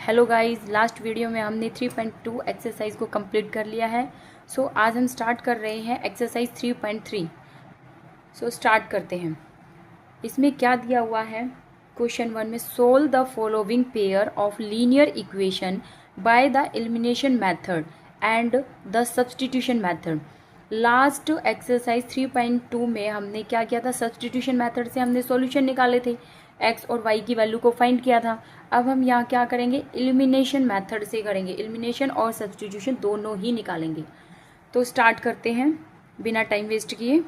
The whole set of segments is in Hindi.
हेलो गाइस, लास्ट वीडियो में हमने 3.2 एक्सरसाइज को कंप्लीट कर लिया है। सो आज हम स्टार्ट कर रहे हैं एक्सरसाइज 3.3। सो स्टार्ट करते हैं। इसमें क्या दिया हुआ है? क्वेश्चन 1 में solve the following pair of linear equation by the elimination method and the substitution method. Last exercise 3.2 में हमने क्या किया था? सब्सटीट्यूशन मेथड से हमने सॉल्यूशन निकाले थे, एक्स और वाई की वैल्यू को फाइंड किया था। अब हम यहाँ क्या करेंगे? एलिमिनेशन मेथड से करेंगे। एलिमिनेशन और सब्सटीट्यूशन दोनों ही निकालेंगे। तो स्टार्ट करते हैं बिना टाइम वेस्ट किए।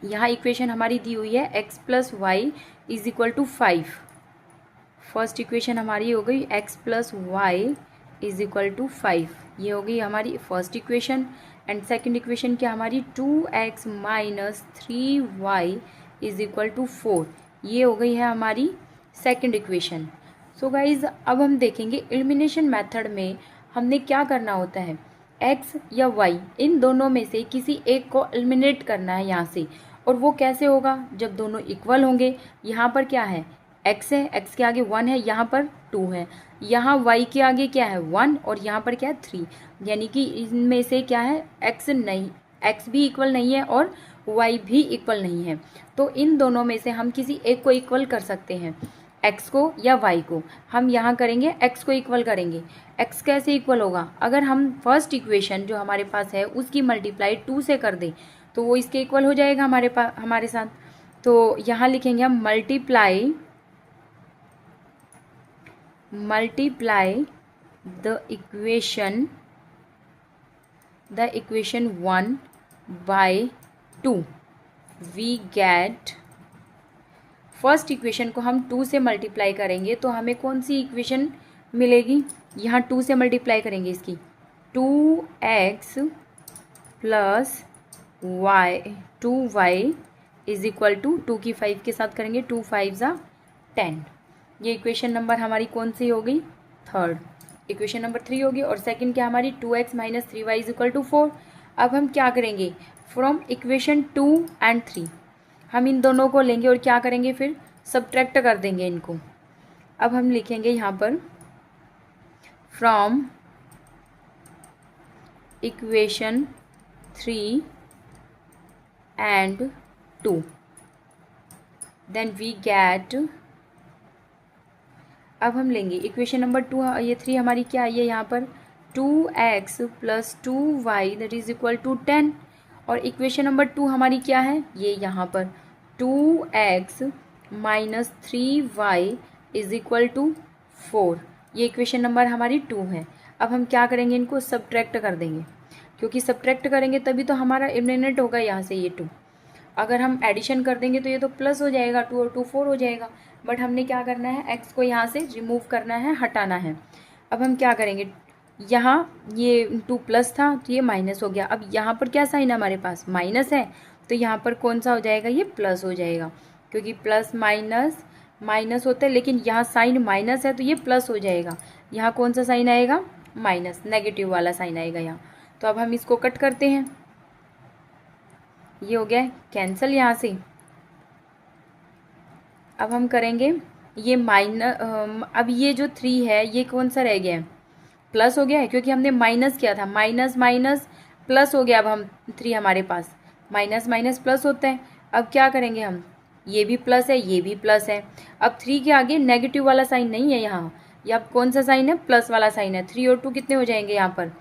यहाँ इक्वेशन हमारी दी हुई है x plus Y is equal to 5। First equation हमारी हो गई x plus Y is equal to 5। ये हो गई हमारी first equation. And second equation क्या हमारी? 2x minus 3y is equal to 4। ये हो गई है हमारी सेकेंड इक्वेशन। सो गाइज अब हम देखेंगे एलिमिनेशन मेथड में हमने क्या करना होता है। x या y इन दोनों में से किसी एक को एलिमिनेट करना है यहाँ से। और वो कैसे होगा? जब दोनों इक्वल होंगे। यहाँ पर क्या है? x है, x के आगे 1 है, यहाँ पर 2 है। यहाँ y के आगे क्या है? 1 और यहाँ पर क्या है? 3। यानी कि इनमें से क्या है? x नहीं, x भी इक्वल नहीं है और y भी इक्वल नहीं है। तो इन दोनों में से हम किसी एक को इक्वल कर सकते हैं, x को या y को। हम यहाँ करेंगे x को इक्वल करेंगे। x कैसे इक्वल होगा? अगर हम फर्स्ट इक्वेशन जो हमारे पास है उसकी मल्टीप्लाई 2 से कर दें तो वो इसके इक्वल हो जाएगा हमारे साथ। तो यहाँ लिखेंगे हम multiply the equation 1 by 2। We get, first equation को हम 2 से मल्टीप्लाई करेंगे तो हमें कौन सी इक्वेशन मिलेगी? यहाँ 2 से मल्टीप्लाई करेंगे इसकी, 2x plus y 2y is equal to 2 की 5 के साथ करेंगे, 2 5 ज़ा 10। ये इक्वेशन नंबर हमारी कौन सी हो गई? थर्ड। इक्वेशन नंबर 3 होगी। और सेकंड क्या हमारी? 2x minus 3y is equal to 4। अब हम क्या करेंगे? फ्रॉम इक्वेशन 2 एंड 3 हम इन दोनों को लेंगे और क्या करेंगे? फिर सब्ट्रैक्ट कर देंगे इनको। अब हम लिखेंगे यहाँ पर from equation 3 and 2 then we get, अब हम लेंगे इक्वेशन नंबर 2, ये 3 हमारी क्या आई है यहाँ पर? 2x plus 2y that is equal to 10। और इक्वेशन नंबर 2 हमारी क्या है? ये यहाँ पर 2x minus 3y is equal to 4। ये इक्वेशन नंबर हमारी 2 है। अब हम क्या करेंगे? इनको सब्ट्रैक्ट कर देंगे, क्योंकि सब्ट्रैक्ट करेंगे तभी तो हमारा एलिमिनेट होगा यहाँ से ये 2। अगर हम एडिशन कर देंगे तो ये तो प्लस हो जाएगा, 2 और 2 4 हो जाएगा। बट हमने क्या करना है? x को यहाँ से रिमूव करना है, हटाना है। अब हम क्या करेंगे? यहाँ ये 2 प्लस था तो ये माइनस हो गया। अब यहाँ पर क्या साइन है हमारे पास? माइनस है, तो यहाँ पर कौन सा हो जाएगा? ये प्लस हो जाएगा, क्योंकि प्लस माइनस माइनस होता है, लेकिन यहाँ साइन माइनस है तो ये प्लस हो जाएगा। यहाँ कौन सा साइन आएगा? माइनस, नेगेटिव वाला साइन आएगा यहाँ। तो अब हम इसको कट करते हैं। ये हो गया कैंसिल यहाँ से। अब हम करेंगे ये अब ये जो 3 है ये कौन सा रह गया है? प्लस हो गया है, क्योंकि हमने माइनस किया था। माइनस माइनस प्लस हो गया। अब हम 3 हमारे पास माइनस माइनस प्लस होता है। अब क्या करेंगे हम? ये भी प्लस है, ये भी प्लस है। अब 3 के आगे नेगेटिव वाला साइन नहीं है यहाँ। ये अब कौन सा साइन है? प्लस वाला साइन है। 3 और 2 कितने हो जाएंगे यहाँ पर?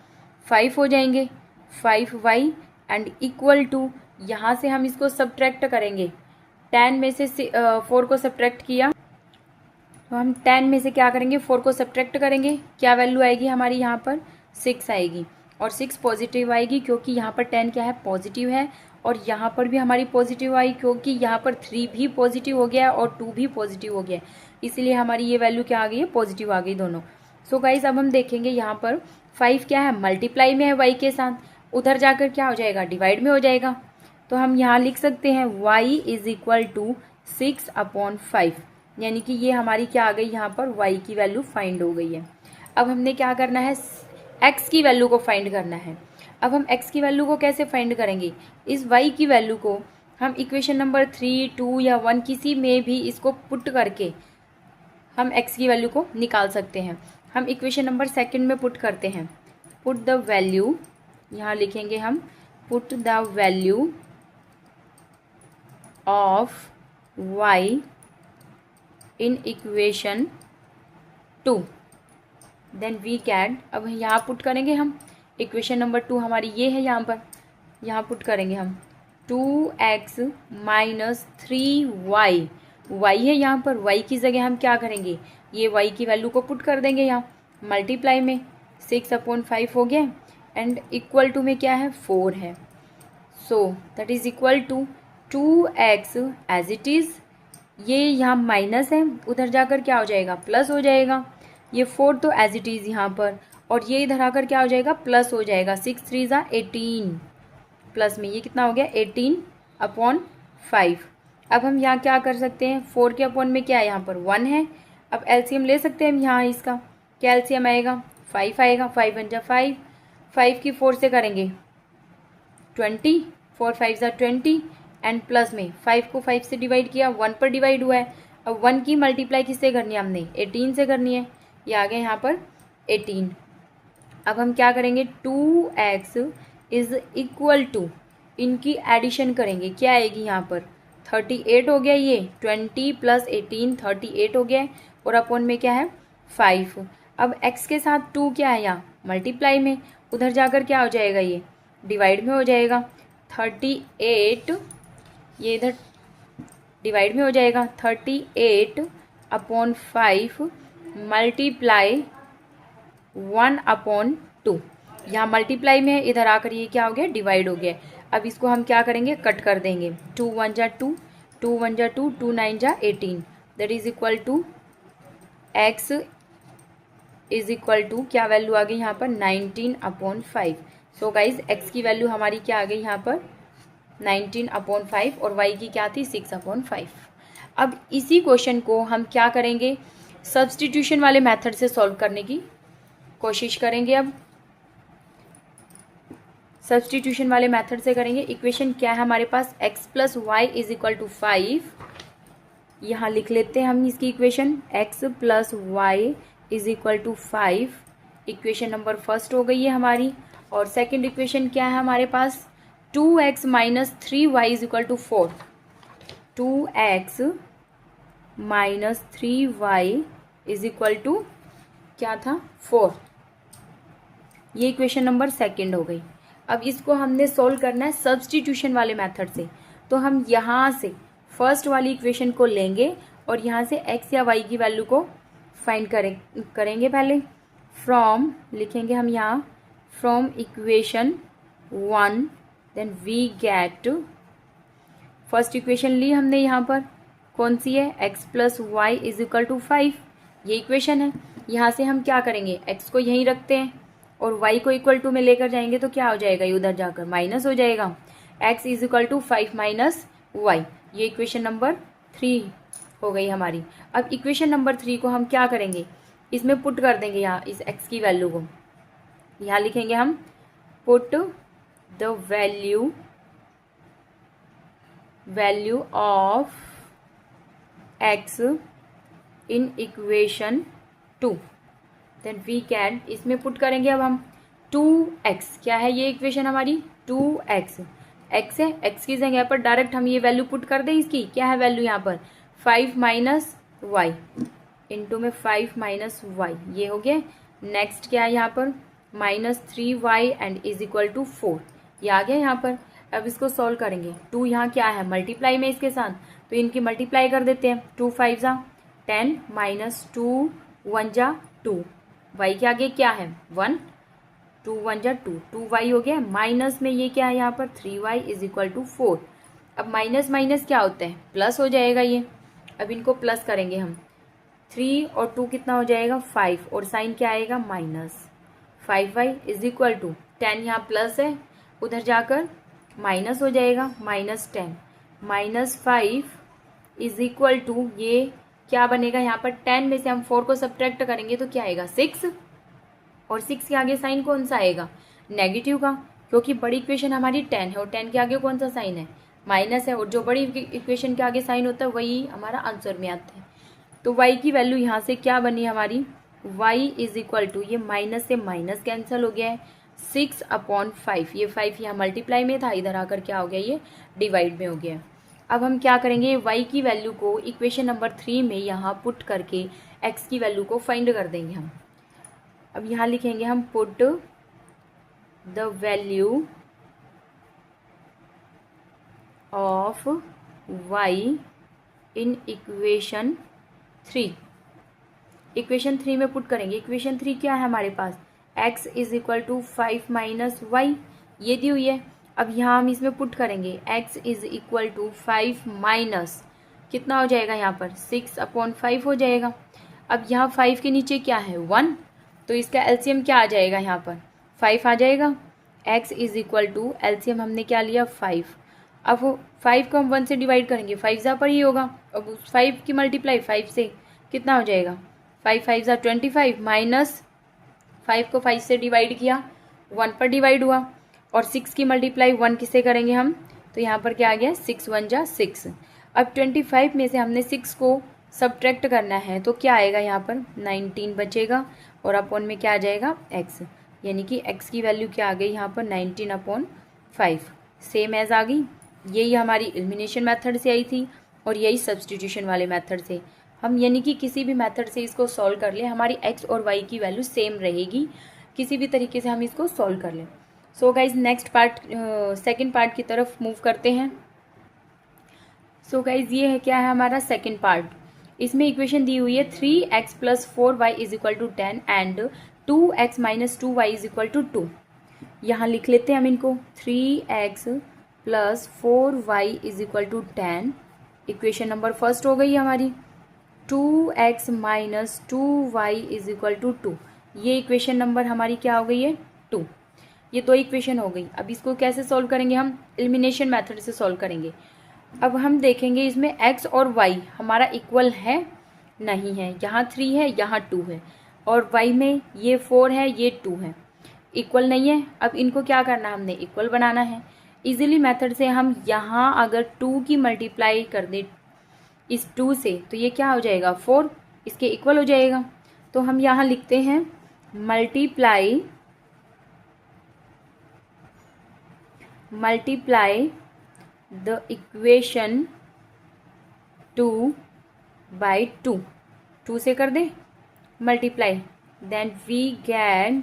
5 हो जाएंगे। 5y एंड इक्वल टू, यहाँ से हम इसको सब्ट्रैक्ट करेंगे। 10 में से 4 को सब्ट्रैक्ट किया तो हम 10 में से क्या करेंगे? 4 को सब्ट्रैक्ट करेंगे। क्या वैल्यू आएगी हमारी यहाँ पर? 6 आएगी। और 6 पॉजिटिव आएगी, क्योंकि यहाँ पर 10 क्या है? पॉजिटिव है। और यहाँ पर भी हमारी पॉजिटिव आई, क्योंकि यहाँ पर 3 भी पॉजिटिव हो गया और 2 भी पॉजिटिव हो गया। इसलिए हमारी ये वैल्यू क्या आ गई है? पॉजिटिव आ गई दोनों। सो गाइज अब हम देखेंगे यहाँ पर 5 क्या है? मल्टीप्लाई में है y के साथ, उधर जाकर क्या हो जाएगा? डिवाइड में हो जाएगा। तो हम यहाँ लिख सकते हैं y इज इक्वल टू 6/5, यानी कि ये हमारी क्या आ गई? यहाँ पर y की वैल्यू फाइंड हो गई है। अब हमने क्या करना है? x की वैल्यू को फाइंड करना है। अब हम x की वैल्यू को कैसे फाइंड करेंगे? इस y की वैल्यू को हम इक्वेशन नंबर 3, 2 या 1 किसी में भी इसको पुट करके हम x की वैल्यू को निकाल सकते हैं। हम इक्वेशन नंबर सेकंड में पुट करते हैं। पुट द वैल्यू, यहाँ लिखेंगे हम put the value of y in equation 2, then we get, अब यहाँ पुट करेंगे हम इक्वेशन नंबर 2 हमारी ये है, यहाँ पुट करेंगे हम 2x माइनस 3y, y है यहाँ पर, y की जगह हम क्या करेंगे, ये y की वैल्यू को पुट कर देंगे यहाँ मल्टीप्लाई में, 6/5 हो गया एंड इक्वल टू में क्या है 4 है। So that is equal to 2x as it is, ये यहाँ माइनस है, उधर जाकर क्या हो जाएगा प्लस हो जाएगा, ये 4 तो एज इट इज़ यहाँ पर, और ये इधर आकर क्या हो जाएगा प्लस हो जाएगा, 6 3 18, प्लस में ये कितना हो गया 18/5। अब हम यहाँ क्या कर सकते हैं, 4 के अपॉन में क्या है यहाँ पर 1 है, अब एलसीएम ले सकते हैं हम यहाँ, इसका क्या एलसीएम आएगा 5 आएगा, 5 1 जा 5, 5 की 4 से करेंगे 20, 4 5 जा 20 एंड प्लस में 5 को 5 से डिवाइड किया, 1 पर डिवाइड हुआ है, अब 1 की मल्टीप्लाई किससे करनी है हमने 18 से करनी है, ये आ गया यहाँ पर 18। अब हम क्या करेंगे 2x इज इक्वल टू, इनकी एडिशन करेंगे, क्या आएगी यहाँ पर 38 हो गया, ये 20 + 18 38 हो गया, और अपॉन में क्या है 5। अब x के साथ 2 क्या है यहाँ मल्टीप्लाई में, उधर जाकर क्या हो जाएगा ये डिवाइड में हो जाएगा, 38 ये इधर डिवाइड में हो जाएगा, 38/5 मल्टीप्लाई 1/2, यहाँ मल्टीप्लाई में है, इधर आकर ये क्या हो गया डिवाइड हो गया। अब इसको हम क्या करेंगे कट कर देंगे, 2 1 जा 2, 2 1 जा 2, 2 9 जा 18, that is equal to x is equal to क्या वैल्यू आ गई यहाँ पर 19/5। सो गाइज x की वैल्यू हमारी क्या आ गई यहाँ पर 19/5 और y की क्या थी 6/5। अब इसी क्वेश्चन को हम क्या करेंगे सब्स्टिट्यूशन वाले मेथड से सॉल्व करने की कोशिश करेंगे। अब सब्स्टिट्यूशन वाले मेथड से करेंगे। इक्वेशन क्या है हमारे पास x + y is equal to 5, यहाँ लिख लेते हैं हम इसकी equation x + y is equal to 5, equation number first हो गई है हमारी। और सेकंड इक्वेशन क्या है हमारे पास 2x - 3y is equal to 4, 2x - 3y is equal to क्या था 4, ये इक्वेशन नंबर सेकंड हो गई। अब इसको हमने सोल्व करना है सब्स्टिट्यूशन वाले मेथड से, तो हम यहाँ से फर्स्ट वाली इक्वेशन को लेंगे और यहाँ से x या y की वैल्यू को फाइंड करेंगे पहले। फ्रॉम लिखेंगे हम यहाँ from equation 1, then we get, first equation ली हमने यहाँ पर कौन सी है x + y is equal to 5, ये इक्वेशन है। यहाँ से हम क्या करेंगे x को यहीं रखते हैं और y को इक्वल टू में लेकर जाएंगे तो क्या हो जाएगा, ये उधर जाकर माइनस हो जाएगा, x is equal to 5 - y, ये इक्वेशन नंबर 3 हो गई हमारी। अब इक्वेशन नंबर 3 को हम क्या करेंगे, इसमें पुट कर देंगे यहाँ इस x की वैल्यू को, यहाँ लिखेंगे हम put the value of x in equation 2, then we can, इसमें पुट करेंगे अब हम 2x, क्या है ये इक्वेशन हमारी 2x, x है, x की जगह पर डायरेक्ट हम ये वैल्यू पुट कर दें, इसकी क्या है वैल्यू यहाँ पर 5 - y इंटू में 5 - y, ये हो गया। नेक्स्ट क्या है यहाँ पर -3y and is equal to 4, ये आ गया यहाँ पर। अब इसको सॉल्व करेंगे, 2 यहाँ क्या है मल्टीप्लाई में इसके साथ, तो इनकी मल्टीप्लाई कर देते हैं, 2 5 जा 10 -2 1 जा 2, y के आगे क्या है 1, 2 1 जा 2, 2y हो गया, माइनस में ये क्या है यहाँ पर 3y इज इक्वल टू 4। अब माइनस माइनस क्या होता है प्लस हो जाएगा ये, अब इनको प्लस करेंगे हम, 3 और 2 कितना हो जाएगा 5, और साइन क्या आएगा minus, 5y is equal to 10, यहाँ प्लस है उधर जाकर माइनस हो जाएगा -10, -5 इज इक्वल टू, ये क्या बनेगा यहाँ पर 10 में से हम 4 को सब्ट्रैक्ट करेंगे तो क्या आएगा 6, और 6 के आगे साइन कौन सा आएगा नेगेटिव का, क्योंकि बड़ी इक्वेशन हमारी 10 है और 10 के आगे कौन सा साइन है माइनस है, और जो बड़ी इक्वेशन के आगे साइन होता है वही हमारा आंसर में आता है। तो y की वैल्यू यहाँ से क्या बनी हमारी y इज इक्वल टू, ये माइनस से माइनस कैंसिल हो गया है, 6/5। ये 5 यहाँ मल्टीप्लाई में था, इधर आकर क्या हो गया, ये डिवाइड में हो गया। अब हम क्या करेंगे, y की वैल्यू को इक्वेशन नंबर 3 में यहाँ पुट करके x की वैल्यू को फाइंड कर देंगे हम। अब यहाँ लिखेंगे हम put the value of y in equation 3। Equation 3 में पुट करेंगे। इक्वेशन 3 क्या है हमारे पास, x is equal to 5 minus y, ये दी हुई है। अब यहाँ हम इसमें पुट करेंगे x is equal to 5 minus कितना हो जाएगा, यहाँ पर 6/5 हो जाएगा। अब यहाँ 5 के नीचे क्या है 1, तो इसका एलसीएम क्या आ जाएगा, यहाँ पर 5 आ जाएगा। x is equal to LCM हमने क्या लिया 5। अब 5 को हम 1 से डिवाइड करेंगे, 5 जा पर ही होगा। अब 5 की मल्टीप्लाई 5 से कितना हो जाएगा, 5 5 जा 25 माइनस 5 को 5 से डिवाइड किया 1 पर डिवाइड हुआ, और 6 की मल्टीप्लाई 1 किससे करेंगे हम, तो यहाँ पर क्या आ गया 6 1 जा 6। अब 25 में से हमने 6 को सब्ट्रैक्ट करना है, तो क्या आएगा यहाँ पर 19 बचेगा, और अपॉन में क्या आ जाएगा x, यानी कि x की वैल्यू क्या आ गई यहाँ पर 19/5, सेम एज आ गई। यही हमारी एलिमिनेशन मेथड से आई थी और यही सब्सटीट्यूशन वाले मेथड से। हम यानी कि किसी भी मेथड से इसको सॉल्व कर लें, हमारी x और y की वैल्यू सेम रहेगी, किसी भी तरीके से हम इसको सॉल्व कर लें। So guys next part, second part की तरफ मूव करते हैं। सो गाइज ये है क्या है हमारा सेकंड पार्ट। इसमें इक्वेशन दी हुई है 3x + 4y is equal to 10 and 2x - 2y is equal to 2। यहाँ लिख लेते हैं हम इनको, 3x + 4y is equal to 10, equation number first हो गई हमारी। 2x - 2y is equal to 2, ये इक्वेशन नंबर हमारी क्या हो गई है 2। ये दो इक्वेशन हो गई। अब इसको कैसे सॉल्व करेंगे, हम एलिमिनेशन मेथड से सॉल्व करेंगे। अब हम देखेंगे इसमें x और y हमारा इक्वल है, नहीं है, यहाँ 3 है यहाँ 2 है, और y में ये 4 है ये 2 है, इक्वल नहीं है। अब इनको क्या करना, हमने इक्वल बनाना है। इजीली मेथड से हम यहाँ अगर 2 की मल्टीप्लाई कर दें इस 2 से, तो ये क्या हो जाएगा 4, इसके इक्वल हो जाएगा। तो हम यहाँ लिखते हैं मल्टीप्लाई द इक्वेशन 2 by 2, 2 से कर दे मल्टीप्लाई, देन वी गेट,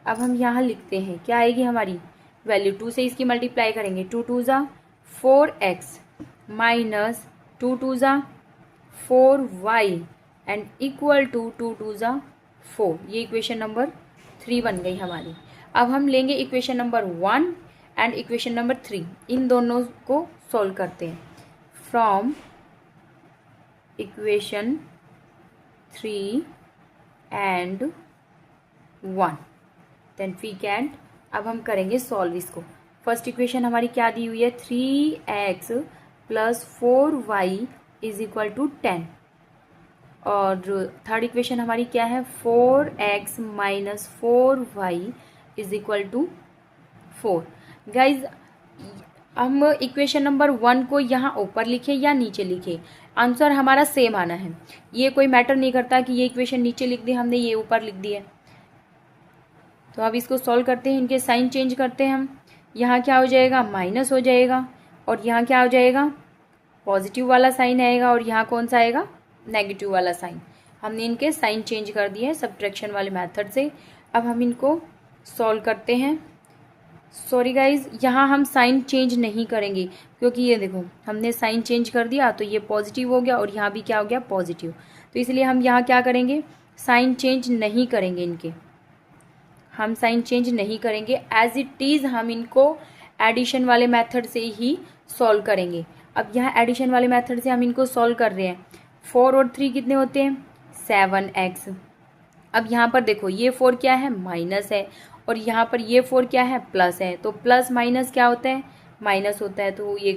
अब हम यहाँ लिखते हैं क्या आएगी हमारी वैल्यू, 2 से इसकी मल्टीप्लाई करेंगे, 2 2 जा 4x माइनस 2 2 जा 4y एंड इक्वल टू 2 2 जा 4। ये इक्वेशन नंबर 3 बन गई हमारी। अब हम लेंगे equation number 1 and equation number 3, इन दोनों को सॉल्व करते हैं। From equation 3 and 1 then we can, अब हम करेंगे सॉल्व इसको। फर्स्ट इक्वेशन हमारी क्या दी हुई है, 3x + 4y is equal to 10, और थर्ड इक्वेशन हमारी क्या है 4x - 4y is equal to 4। Guys हम इक्वेशन नंबर 1 को यहाँ ऊपर लिखे या नीचे लिखे, आंसर हमारा सेम आना है। ये कोई मैटर नहीं करता कि ये इक्वेशन नीचे लिख दी हमने, ये ऊपर लिख दी है। तो अब इसको सॉल्व करते हैं, इनके साइन चेंज करते हैं हम। यहाँ क्या हो जाएगा माइनस हो जाएगा, और यहाँ क्या हो जाएगा पॉजिटिव वाला साइन आएगा, और यहाँ कौन सा आएगा नेगेटिव वाला साइन। हमने इनके साइन चेंज कर दिए हैं सब्ट्रैक्शन वाले मेथड से। अब हम इनको सॉल्व करते हैं। सॉरी गाइज, यहाँ हम साइन चेंज नहीं करेंगे, क्योंकि ये देखो हमने साइन चेंज कर दिया तो ये पॉजिटिव हो गया, और यहाँ भी क्या हो गया पॉजिटिव। तो इसलिए हम यहाँ क्या करेंगे, साइन चेंज नहीं करेंगे इनके, हम साइन चेंज नहीं करेंगे, एज इट इज़ हम इनको एडिशन वाले मेथड से ही सॉल्व करेंगे। अब यहाँ एडिशन वाले मेथड से हम इनको सॉल्व कर रहे हैं। 4 और 3 कितने होते हैं 7x। अब यहाँ पर देखो ये 4 क्या है माइनस है, और यहाँ पर ये 4 क्या है प्लस है, तो प्लस माइनस क्या होता है माइनस होता है, तो ये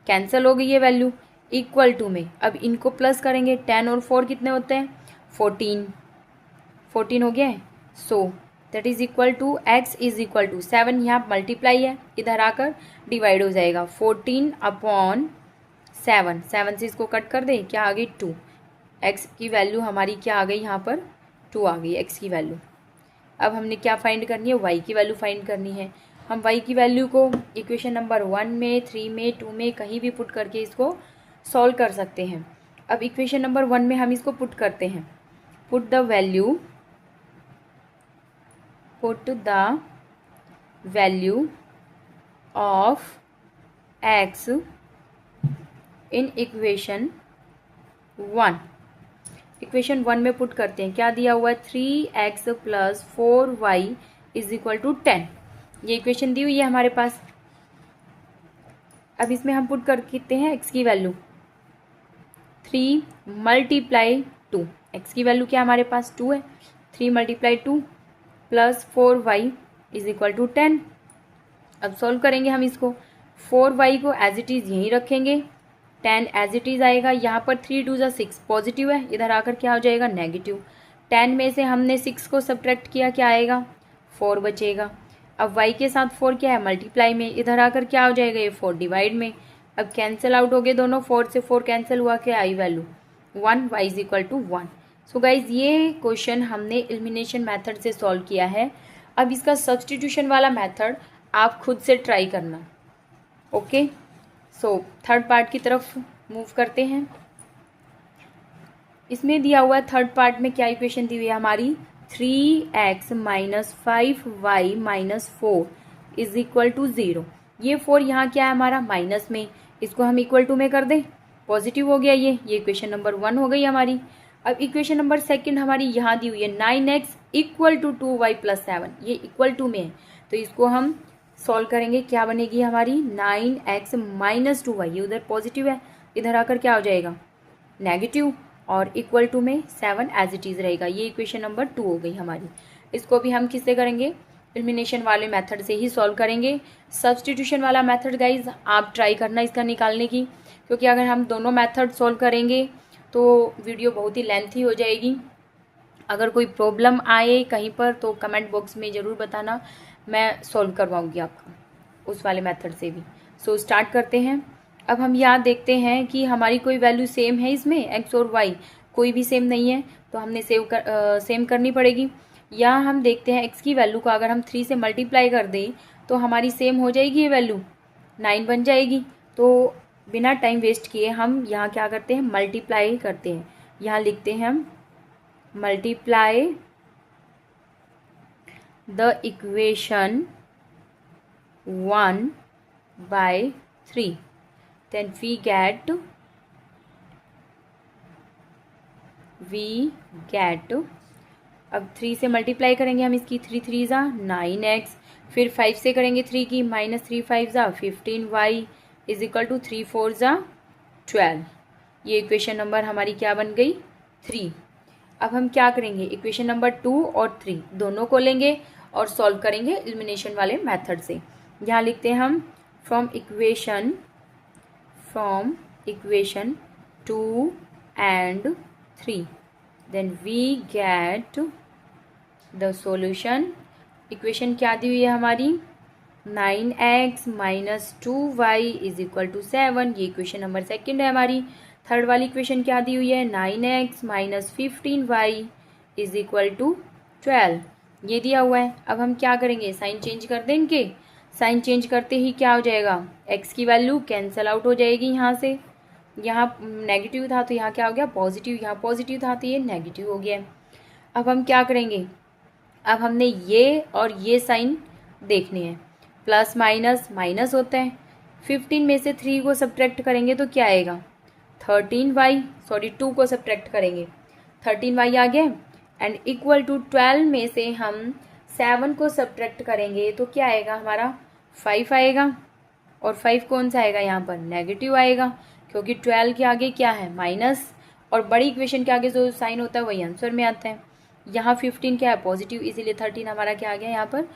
कैंसिल हो गई ये वैल्यू। इक्वल टू में अब इनको प्लस करेंगे, 10 और 4 कितने होते हैं 14 हो गया है। So that is equal to x is equal to 7, यहाँ मल्टीप्लाई है इधर आकर डिवाइड हो जाएगा 14/7, 7 से इसको कट कर दें क्या आ गई 2, x की वैल्यू हमारी क्या आ गई यहाँ पर 2 आ गई x की वैल्यू। अब हमने क्या फाइंड करनी है, y की वैल्यू फाइंड करनी है। हम y की वैल्यू को इक्वेशन नंबर 1 में, 3 में, 2 में कहीं भी पुट करके इसको सॉल्व कर सकते हैं। अब इक्वेशन नंबर 1 में हम इसको पुट करते हैं। Put the value of x in equation 1। Equation 1 में पुट करते हैं। क्या दिया हुआ है, 3x + 4y = 10। ये इक्वेशन दी हुई है हमारे पास। अब इसमें हम पुट करते हैं x की वैल्यू 3 × 2। x की वैल्यू क्या हमारे पास 2 है, 3 × 2 + 4y = 10। अब सॉल्व करेंगे हम इसको। 4y को एज इट इज़ यहीं रखेंगे, 10 एज इट इज़ आएगा। यहाँ पर 3 × 2 = 6 पॉजिटिव है, इधर आकर क्या हो जाएगा, नेगेटिव। 10 में से हमने 6 को सब्ट्रैक्ट किया, क्या आएगा, 4 बचेगा। अब y के साथ 4 क्या है, मल्टीप्लाई में, इधर आकर क्या हो जाएगा, ये 4 डिवाइड में। अब कैंसिल आउट हो गए दोनों, 4 से 4 कैंसिल हुआ, क्या I value 1, y = 1। So guys ये क्वेश्चन हमने एलिमिनेशन मेथड से सॉल्व किया है। अब इसका सब्सटीट्यूशन वाला मेथड आप खुद से ट्राई करना। ओके, सो थर्ड पार्ट की तरफ मूव करते हैं। इसमें दिया हुआ है थर्ड पार्ट में क्या इक्वेशन दी हुई है हमारी, 3x - 5y - 4 = 0। ये 4 यहाँ क्या है हमारा, माइनस में, इसको हम इक्वल टू में कर दें, पॉजिटिव हो गया ये इक्वेशन नंबर 1 हो गई हमारी। अब इक्वेशन नंबर सेकंड हमारी यहाँ दी हुई है 9x = 2y + 7, ये इक्वल टू में है, तो इसको हम सॉल्व करेंगे। क्या बनेगी हमारी, 9x - 2y, ये उधर पॉजिटिव है, इधर आकर क्या हो जाएगा, नेगेटिव, और इक्वल टू में 7 एज इट इज़ रहेगा। ये इक्वेशन नंबर 2 हो गई हमारी। इसको भी हम किससे करेंगे, एलिमिनेशन वाले मेथड से ही सॉल्व करेंगे। सब्सटीट्यूशन वाला मेथड गाइज आप ट्राई करना इसका निकालने की, क्योंकि अगर हम दोनों मेथड सॉल्व करेंगे तो वीडियो बहुत ही लेंथी हो जाएगी। अगर कोई प्रॉब्लम आए कहीं पर तो कमेंट बॉक्स में ज़रूर बताना, मैं सॉल्व करवाऊँगी आपका उस वाले मेथड से भी। सो स्टार्ट करते हैं। अब हम यहाँ देखते हैं कि हमारी कोई वैल्यू सेम है इसमें, x और y कोई भी सेम नहीं है, तो हमने सेम करनी पड़ेगी। यहाँ हम देखते हैं x की वैल्यू को अगर हम 3 से मल्टीप्लाई कर दें तो हमारी सेम हो जाएगी, ये वैल्यू 9 बन जाएगी। तो बिना टाइम वेस्ट किए हम यहाँ क्या करते हैं, मल्टीप्लाई करते हैं। यहाँ लिखते हैं हम multiply the equation 1 by 3, then we get अब 3 से मल्टीप्लाई करेंगे हम इसकी, 3 3 ज़ा 9x, फिर 5 से करेंगे 3 की, -3 5 ज़ा 15y = 3 4 ज़ा 12। ये इक्वेशन नंबर हमारी क्या बन गई, 3। अब हम क्या करेंगे, इक्वेशन नंबर 2 और 3 दोनों को लेंगे और सॉल्व करेंगे एलिमिनेशन वाले मेथड से। यहाँ लिखते हैं हम from equation 2 and 3, then we get the solution। Equation क्या दी हुई है हमारी, 9x - 2y = 7, ये इक्वेशन नंबर सेकंड है हमारी। थर्ड वाली इक्वेशन क्या दी हुई है, 9x - 15y = 12, ये दिया हुआ है। अब हम क्या करेंगे, साइन चेंज कर दें इनके। साइन चेंज करते ही क्या हो जाएगा, x की वैल्यू कैंसिल आउट हो जाएगी यहाँ से, यहाँ नेगेटिव था तो यहाँ क्या हो गया, पॉजिटिव, यहाँ पॉजिटिव था तो ये नेगेटिव हो गया। अब हम क्या करेंगे, अब हमने ये और ये साइन देखने हैं, प्लस माइनस माइनस होता है। 15 में से 3 को सब्ट्रैक्ट करेंगे तो क्या आएगा, 2 को सब्ट्रैक्ट करेंगे, 13y आ गया। एंड इक्वल टू 12 में से हम 7 को सब्ट्रैक्ट करेंगे तो क्या आएगा हमारा, 5 आएगा। और 5 कौन सा आएगा, यहाँ पर नेगेटिव आएगा, क्योंकि 12 के आगे क्या है, माइनस, और बड़ी इक्वेशन के आगे जो साइन होता है वही आंसर में आता है। यहाँ 15 क्या है, पॉजिटिव, इसीलिए 13 हमारा क्या आ गया यहाँ पर,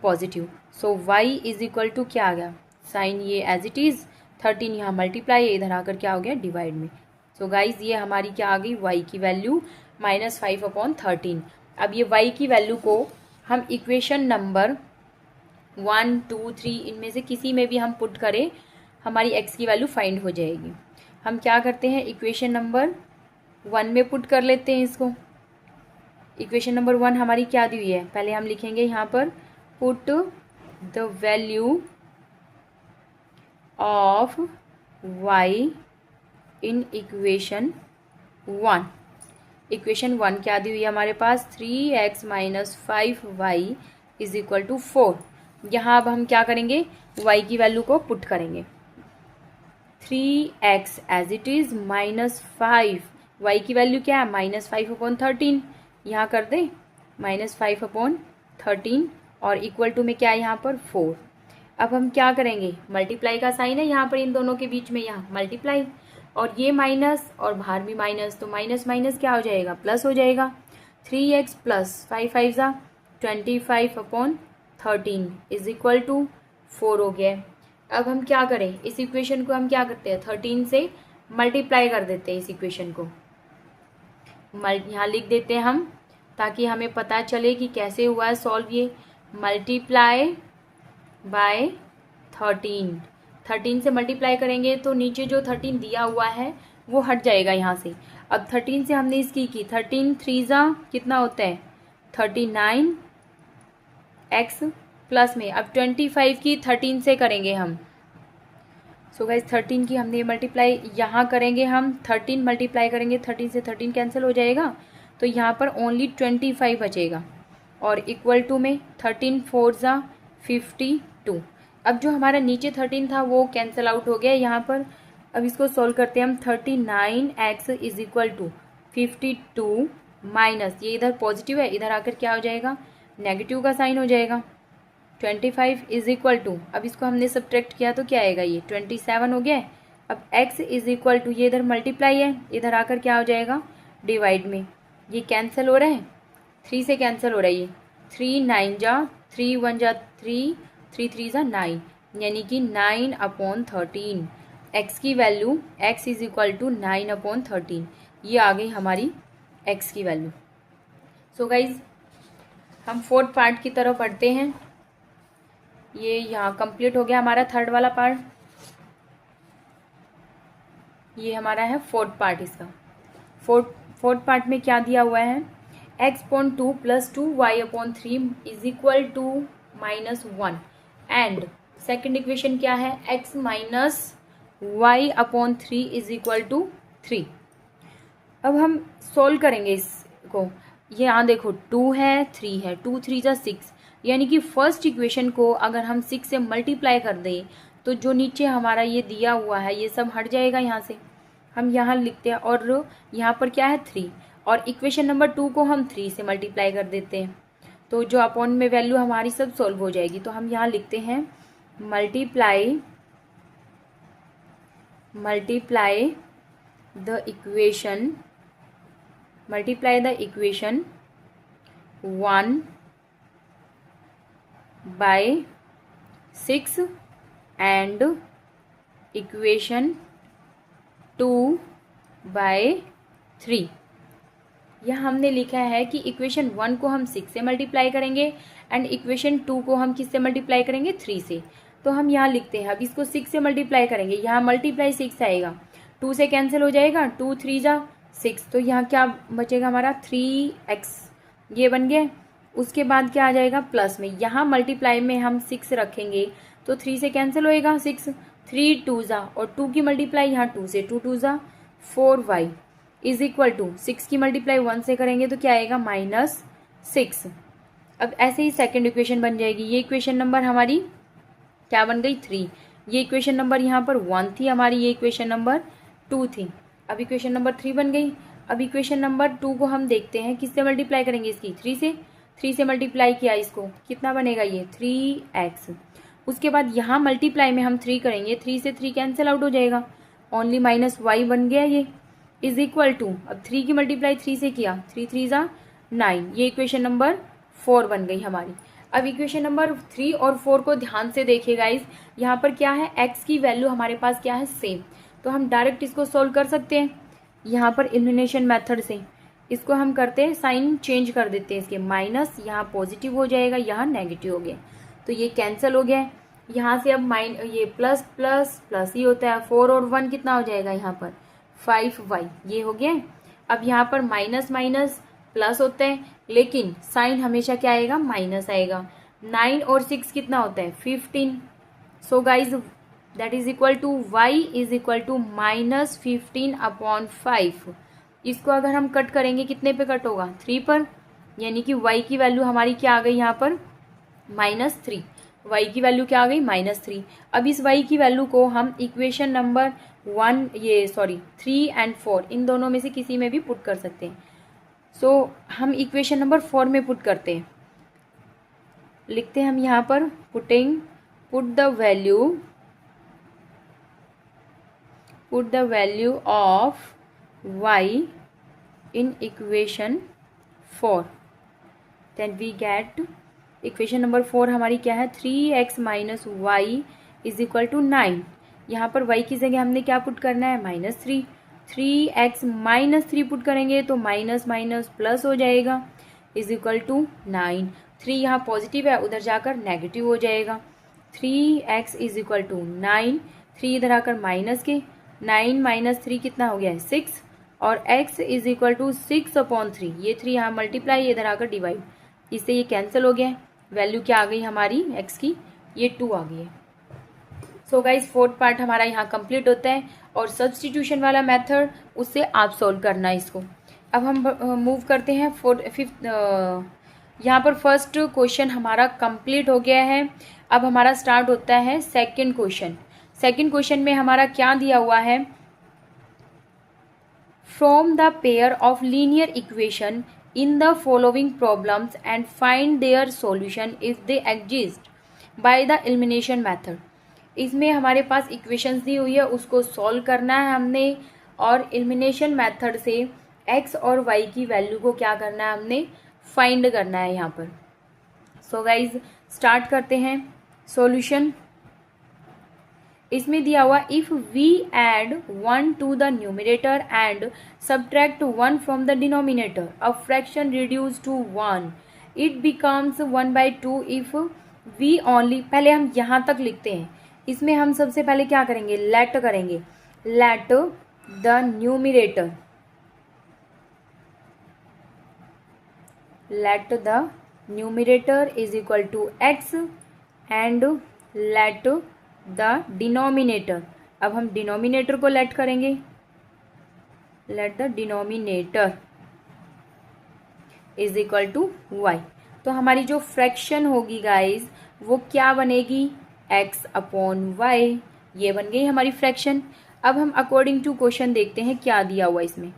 पॉजिटिव। सो y = क्या आ गया, साइन ये एज इट इज़, 13 यहाँ मल्टीप्लाई, इधर आकर क्या हो गया, डिवाइड में। सो गाइज ये हमारी क्या आ गई, y की वैल्यू -5/13। अब ये y की वैल्यू को हम इक्वेशन नंबर 1 2 3 इनमें से किसी में भी हम पुट करें, हमारी x की वैल्यू फाइंड हो जाएगी। हम क्या करते हैं, इक्वेशन नंबर 1 में पुट कर लेते हैं इसको। इक्वेशन नंबर 1 हमारी क्या दी हुई है, पहले हम लिखेंगे यहाँ पर put the value of y in equation 1। Equation 1 क्या दी हुई है हमारे पास, 3x minus 5y is equal to 4। यहाँ अब हम क्या करेंगे, y की वैल्यू को पुट करेंगे। 3x as it is minus 5, y की वैल्यू क्या है -5/13, यहाँ कर दे -5/13 और इक्वल टू में क्या है यहाँ पर 4। अब हम क्या करेंगे, मल्टीप्लाई का साइन है यहाँ पर इन दोनों के बीच में, यहाँ मल्टीप्लाई, और ये माइनस और बाहर भी माइनस, तो माइनस माइनस क्या हो जाएगा, प्लस हो जाएगा। 3x प्लस 5 5 ज़ा 25/13 इज इक्वल टू 4 हो गया। अब हम क्या करें, इस इक्वेशन को हम क्या करते हैं, 13 से मल्टीप्लाई कर देते हैं। इस इक्वेशन को यहाँ लिख देते हैं हम, ताकि हमें पता चले कि कैसे हुआ है सॉल्व। ये मल्टीप्लाई बाय 13 से मल्टीप्लाई करेंगे तो नीचे जो 13 दिया हुआ है वो हट जाएगा यहाँ से। अब 13 से हमने इसकी की 13 3 ज़ा कितना होता है 39 x प्लस में अब 25 की 13 से करेंगे हम। सो गाइस 13 की हमने मल्टीप्लाई यहाँ करेंगे हम, 13 मल्टीप्लाई करेंगे 13 से 13 कैंसिल हो जाएगा, तो यहाँ पर ओनली 25 बचेगा और इक्वल टू में 13 4 ज़ा 52। अब जो हमारा नीचे 13 था वो कैंसिल आउट हो गया यहाँ पर। अब इसको सॉल्व करते हैं हम। 39x is equal to 52 minus, ये इधर पॉजिटिव है, इधर आकर क्या हो जाएगा, नेगेटिव का साइन हो जाएगा। 25 इज इक्वल टू, अब इसको हमने सब्ट्रैक्ट किया तो क्या आएगा, ये 27 हो गया। अब x इज इक्वल टू, ये इधर मल्टीप्लाई है, इधर आकर क्या हो जाएगा, डिवाइड में। ये कैंसिल हो रहा है, 3 से कैंसिल हो रहा है, ये 3 9 जा 3 1 जा 3 3 3 जा 9, यानी कि 9/13। x की वैल्यू x इज इक्वल टू 9/13, ये आ गई हमारी x की वैल्यू। सो गाइज हम फोर्थ पार्ट की तरफ बढ़ते हैं। ये यहाँ कंप्लीट हो गया हमारा थर्ड वाला पार्ट, ये हमारा है फोर्थ पार्ट। इसका फोर्थ पार्ट में क्या दिया हुआ है, x/2 + 2y/3 is equal to -1 and second equation क्या है, x - y/3 is equal to 3। अब हम सोल्व करेंगे इसको। ये यहाँ देखो 2 है 3 है, 2 3 जा 6, यानी कि फर्स्ट इक्वेशन को अगर हम 6 से मल्टीप्लाई कर दें तो जो नीचे हमारा ये दिया हुआ है ये सब हट जाएगा यहाँ से। हम यहाँ लिखते हैं और यहाँ पर क्या है 3, और इक्वेशन नंबर 2 को हम 3 से मल्टीप्लाई कर देते हैं, तो जो अपॉन में वैल्यू हमारी सब सॉल्व हो जाएगी। तो हम यहाँ लिखते हैं multiply the equation 1 by 6 and equation 2 by 3। यह हमने लिखा है कि इक्वेशन 1 को हम 6 से मल्टीप्लाई करेंगे एंड इक्वेशन 2 को हम किस से मल्टीप्लाई करेंगे, 3 से। तो हम यहाँ लिखते हैं, अब इसको 6 से मल्टीप्लाई करेंगे, यहाँ मल्टीप्लाई 6 आएगा, 2 से कैंसिल हो जाएगा, 2 3 जा 6, तो यहाँ क्या बचेगा हमारा 3x, ये बन गया। उसके बाद क्या आ जाएगा, प्लस में, यहाँ मल्टीप्लाई में हम 6 रखेंगे तो 3 से कैंसिल होएगा 6, 3 2 जा, और 2 की मल्टीप्लाई यहाँ 2 से, 2 2 जा 4y इज इक्वल टू 6 की मल्टीप्लाई 1 से करेंगे तो क्या आएगा -6। अब ऐसे ही सेकंड इक्वेशन बन जाएगी। ये इक्वेशन नंबर हमारी क्या बन गई 3, ये इक्वेशन नंबर यहाँ पर 1 थी हमारी, ये इक्वेशन नंबर 2 थी, अब इक्वेशन नंबर 3 बन गई। अब इक्वेशन नंबर 2 को हम देखते हैं किससे मल्टीप्लाई करेंगे, इसकी 3 से मल्टीप्लाई किया, इसको कितना बनेगा ये 3x। उसके बाद यहाँ मल्टीप्लाई में हम 3 करेंगे, 3 से 3 कैंसिल आउट हो जाएगा, ओनली -y बन गया ये, इज इक्वल टू, अब 3 की मल्टीप्लाई 3 से किया, 3 3 जा 9, ये इक्वेशन नंबर 4 बन गई हमारी। अब इक्वेशन नंबर 3 और 4 को ध्यान से देखिए गाइज, यहाँ पर क्या है, x की वैल्यू हमारे पास क्या है सेम, तो हम डायरेक्ट इसको सोल्व कर सकते हैं यहाँ पर एलिमिनेशन मेथड से। इसको हम करते हैं, साइन चेंज कर देते हैं, इसके माइनस यहाँ पॉजिटिव हो जाएगा, यहाँ नेगेटिव हो गया, तो ये कैंसिल हो गया। यहाँ से अब ये प्लस प्लस प्लस ही होता है, 4 और 1 कितना हो जाएगा यहाँ पर 5y, ये हो गया। अब यहाँ पर माइनस माइनस प्लस होता है, लेकिन साइन हमेशा क्या आएगा, माइनस आएगा। 9 और 6 कितना होता है, 15। So guys that is equal to y is equal to -15/5। इसको अगर हम कट करेंगे कितने पे कट होगा, 3 पर, यानी कि y की वैल्यू हमारी क्या आ गई यहाँ पर, -3। y की वैल्यू क्या आ गई, -3। अब इस y की वैल्यू को हम इक्वेशन नंबर 3 एंड 4 इन दोनों में से किसी में भी पुट कर सकते हैं। सो हम इक्वेशन नंबर 4 में पुट करते हैं, लिखते हैं हम यहाँ पर put the value of y in equation 4, then we get equation number 4 हमारी क्या है, 3x minus y is equal to 9। यहाँ पर y की जगह हमने क्या पुट करना है, -3। 3x -3 पुट करेंगे तो माइनस माइनस प्लस हो जाएगा, इज इक्वल टू 9। 3 यहाँ पॉजिटिव है, उधर जाकर नेगेटिव हो जाएगा। 3x इज इक्वल टू 9, 3 इधर आकर माइनस के, 9 माइनस 3 कितना हो गया है, 6, और x इज इक्वल टू 6/3। ये 3 यहाँ मल्टीप्लाई, इधर आकर डिवाइड, इससे ये कैंसिल हो गया। वैल्यू क्या आ गई हमारी x की, ये 2 आ गई है। सो गाइज फोर्थ पार्ट हमारा यहाँ कंप्लीट होता है, और सब्सटीट्यूशन वाला मेथड उससे आप सोल्व करना है इसको। अब हम मूव करते हैं फिफ्थ। यहाँ पर फर्स्ट क्वेश्चन हमारा कंप्लीट हो गया है। अब हमारा स्टार्ट होता है सेकंड क्वेश्चन। सेकंड क्वेश्चन में हमारा क्या दिया हुआ है, from the pair of linear equation in the following problems and find their solution if they exist by the elimination method। इसमें हमारे पास इक्वेशंस दी हुई है, उसको सॉल्व करना है हमने, और एलिमिनेशन मेथड से x और y की वैल्यू को क्या करना है, हमने फाइंड करना है यहाँ पर। सो गाइज स्टार्ट करते हैं सॉल्यूशन। इसमें दिया हुआ if we add 1 to the numerator and subtract 1 from the denominator, a fraction reduce to 1, it becomes 1/2 if we only. पहले हम यहाँ तक लिखते हैं, इसमें हम सबसे पहले क्या करेंगे, लेट करेंगे। Let the numerator, let the numerator is equal to x and let the denominator. अब हम डिनोमिनेटर को लेट करेंगे, let the denominator is equal to y। तो हमारी जो फ्रैक्शन होगी गाइज वो क्या बनेगी, x/y, ये बन गई हमारी फ्रैक्शन। अब हम अकॉर्डिंग टू क्वेश्चन देखते हैं क्या दिया हुआ इसमें।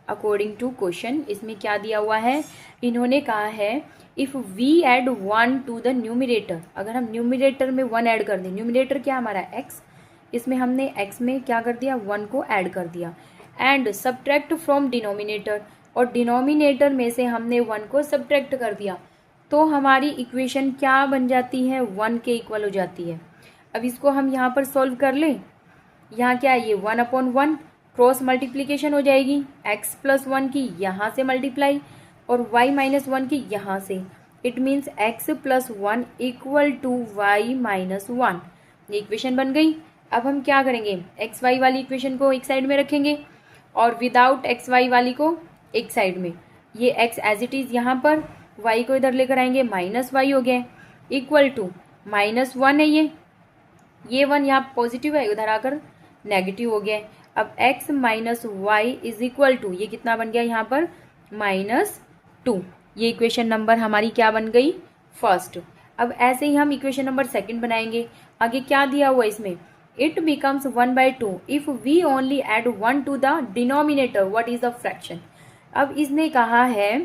अकॉर्डिंग टू क्वेश्चन इसमें क्या दिया हुआ है, इन्होंने कहा है if we add 1 to the numerator, अगर हम न्यूमिनेटर में 1 ऐड कर दें, न्यूमिनेटर क्या हमारा x, इसमें हमने x में क्या कर दिया, 1 को ऐड कर दिया, एंड सब्ट्रैक्ट फ्रॉम डिनोमिनेटर, और डिनोमिनेटर में से हमने 1 को सब्ट्रैक्ट कर दिया, तो हमारी इक्वेशन क्या बन जाती है, 1 के इक्वल हो जाती है। अब इसको हम यहाँ पर सॉल्व कर लें, यहाँ क्या है, ये 1/1 क्रॉस मल्टीप्लीकेशन हो जाएगी, x + 1 की यहाँ से मल्टीप्लाई और y - 1 की यहाँ से, it means x + 1 equal to y - 1। ये इक्वेशन बन गई। अब हम क्या करेंगे, एक्स वाई वाली इक्वेशन को एक साइड में रखेंगे और विदाउट एक्स वाई वाली को एक साइड में। ये x एज इट इज़ यहाँ पर, y को इधर लेकर आएंगे, -y हो गया, इक्वल टू -1 है ये 1 यहाँ पॉजिटिव है, उधर आकर नेगेटिव हो गया। अब x - y is equal to, ये कितना बन गया यहाँ पर, -2। ये इक्वेशन नंबर हमारी क्या बन गई, फर्स्ट। अब ऐसे ही हम इक्वेशन नंबर सेकंड बनाएंगे। आगे क्या दिया हुआ इसमें, it becomes 1/2 if we only add 1 to the denominator, what is the fraction. अब इसने कहा है,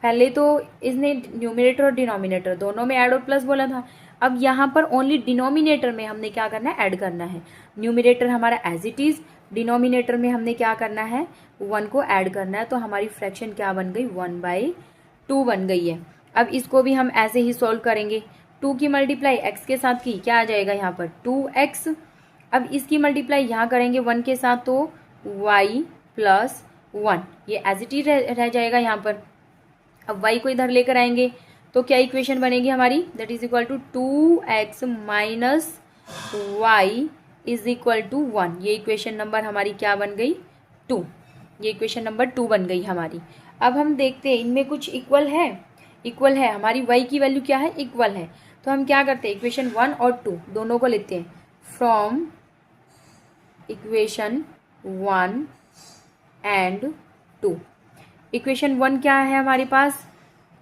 पहले तो इसने न्यूमिनेटर और डिनोमिनेटर दोनों में ऐड और प्लस बोला था, अब यहाँ पर ओनली डिनोमिनेटर में हमने क्या करना है, ऐड करना है। न्यूमिनेटर हमारा एज इट इज़, डिनोमिनेटर में हमने क्या करना है, 1 को ऐड करना है, तो हमारी फ्रैक्शन क्या बन गई, 1/2 बन गई है। अब इसको भी हम ऐसे ही सॉल्व करेंगे, 2 की मल्टीप्लाई x के साथ की, क्या आ जाएगा यहाँ पर 2x। अब इसकी मल्टीप्लाई यहाँ करेंगे 1 के साथ, तो y + 1, ये एज इट इज रह जाएगा यहाँ पर। अब y को इधर लेकर आएंगे तो क्या इक्वेशन बनेगी हमारी, that is equal to 2x - y is equal to 1। ये इक्वेशन नंबर हमारी क्या बन गई, 2। ये इक्वेशन नंबर 2 बन गई हमारी। अब हम देखते हैं इनमें कुछ इक्वल है, इक्वल है, हमारी y की वैल्यू क्या है, इक्वल है। तो हम क्या करते हैं, इक्वेशन 1 और 2 दोनों को लेते हैं। फ्रॉम इक्वेशन 1 एंड 2, इक्वेशन 1 क्या है हमारे पास,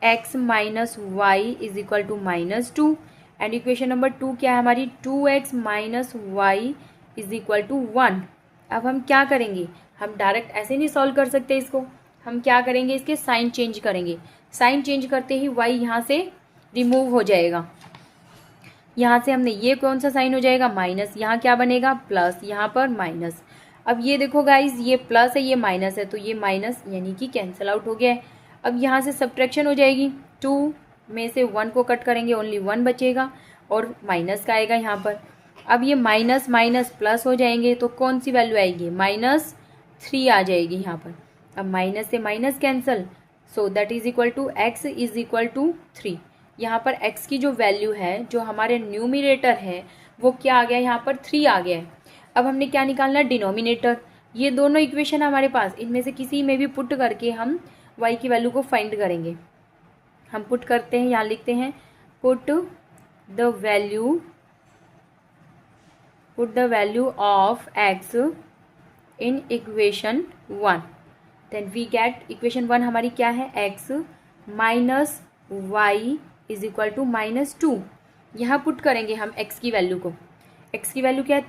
x minus y is equal to -2, and equation number 2 क्या है हमारी, 2x minus y is equal to 1। अब हम क्या करेंगे, हम डायरेक्ट ऐसे नहीं सॉल्व कर सकते इसको, हम क्या करेंगे, इसके साइन चेंज करेंगे। साइन चेंज करते ही y यहाँ से रिमूव हो जाएगा, यहाँ से हमने ये कौन सा साइन हो जाएगा, माइनस, यहाँ क्या बनेगा, प्लस, यहाँ पर माइनस। अब ये देखो गाइज, ये प्लस है, ये माइनस है, तो ये माइनस यानी कि कैंसिल आउट हो गया है। अब यहाँ से सब्ट्रैक्शन हो जाएगी, 2 में से 1 को कट करेंगे, ओनली 1 बचेगा और माइनस का आएगा यहाँ पर। अब ये माइनस माइनस प्लस हो जाएंगे, तो कौन सी वैल्यू आएगी, -3 आ जाएगी यहाँ पर। अब माइनस से minus cancel, so that is equal to x is equal to 3। यहाँ पर x की जो वैल्यू है, जो हमारे न्यूमिनेटर है, वो क्या आ गया, यहाँ पर 3 आ गया है। अब हमने क्या निकालना है, डिनोमिनेटर। ये दोनों इक्वेशन हमारे पास, इनमें से किसी में भी पुट करके हम y की वैल्यू को फाइंड करेंगे। हम पुट करते हैं, यहाँ लिखते हैं put the value of x in equation 1, then we get equation 1 हमारी क्या है, x minus y is equal to -2। यहाँ पुट करेंगे हम x की वैल्यू को, x की वैल्यू क्या है,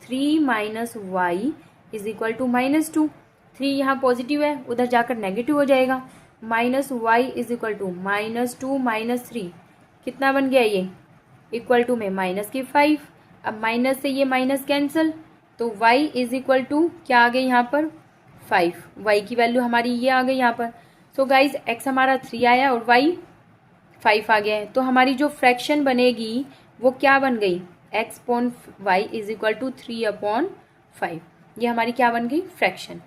3 minus y is equal to -2। 3 यहाँ पॉजिटिव है, उधर जाकर नेगेटिव हो जाएगा, minus y is equal to -2 minus 3, कितना बन गया ये, इक्वल टू में माइनस के 5। अब माइनस से ये माइनस कैंसिल, तो y इज इक्वल टू क्या आ गया यहाँ पर, 5। y की वैल्यू हमारी ये आ गई यहाँ पर। सो गाइज x हमारा 3 आया और y 5 आ गया है। तो हमारी जो फ्रैक्शन बनेगी वो क्या बन गई, x upon y is equal to 3/5। ये हमारी क्या बन गई, fraction.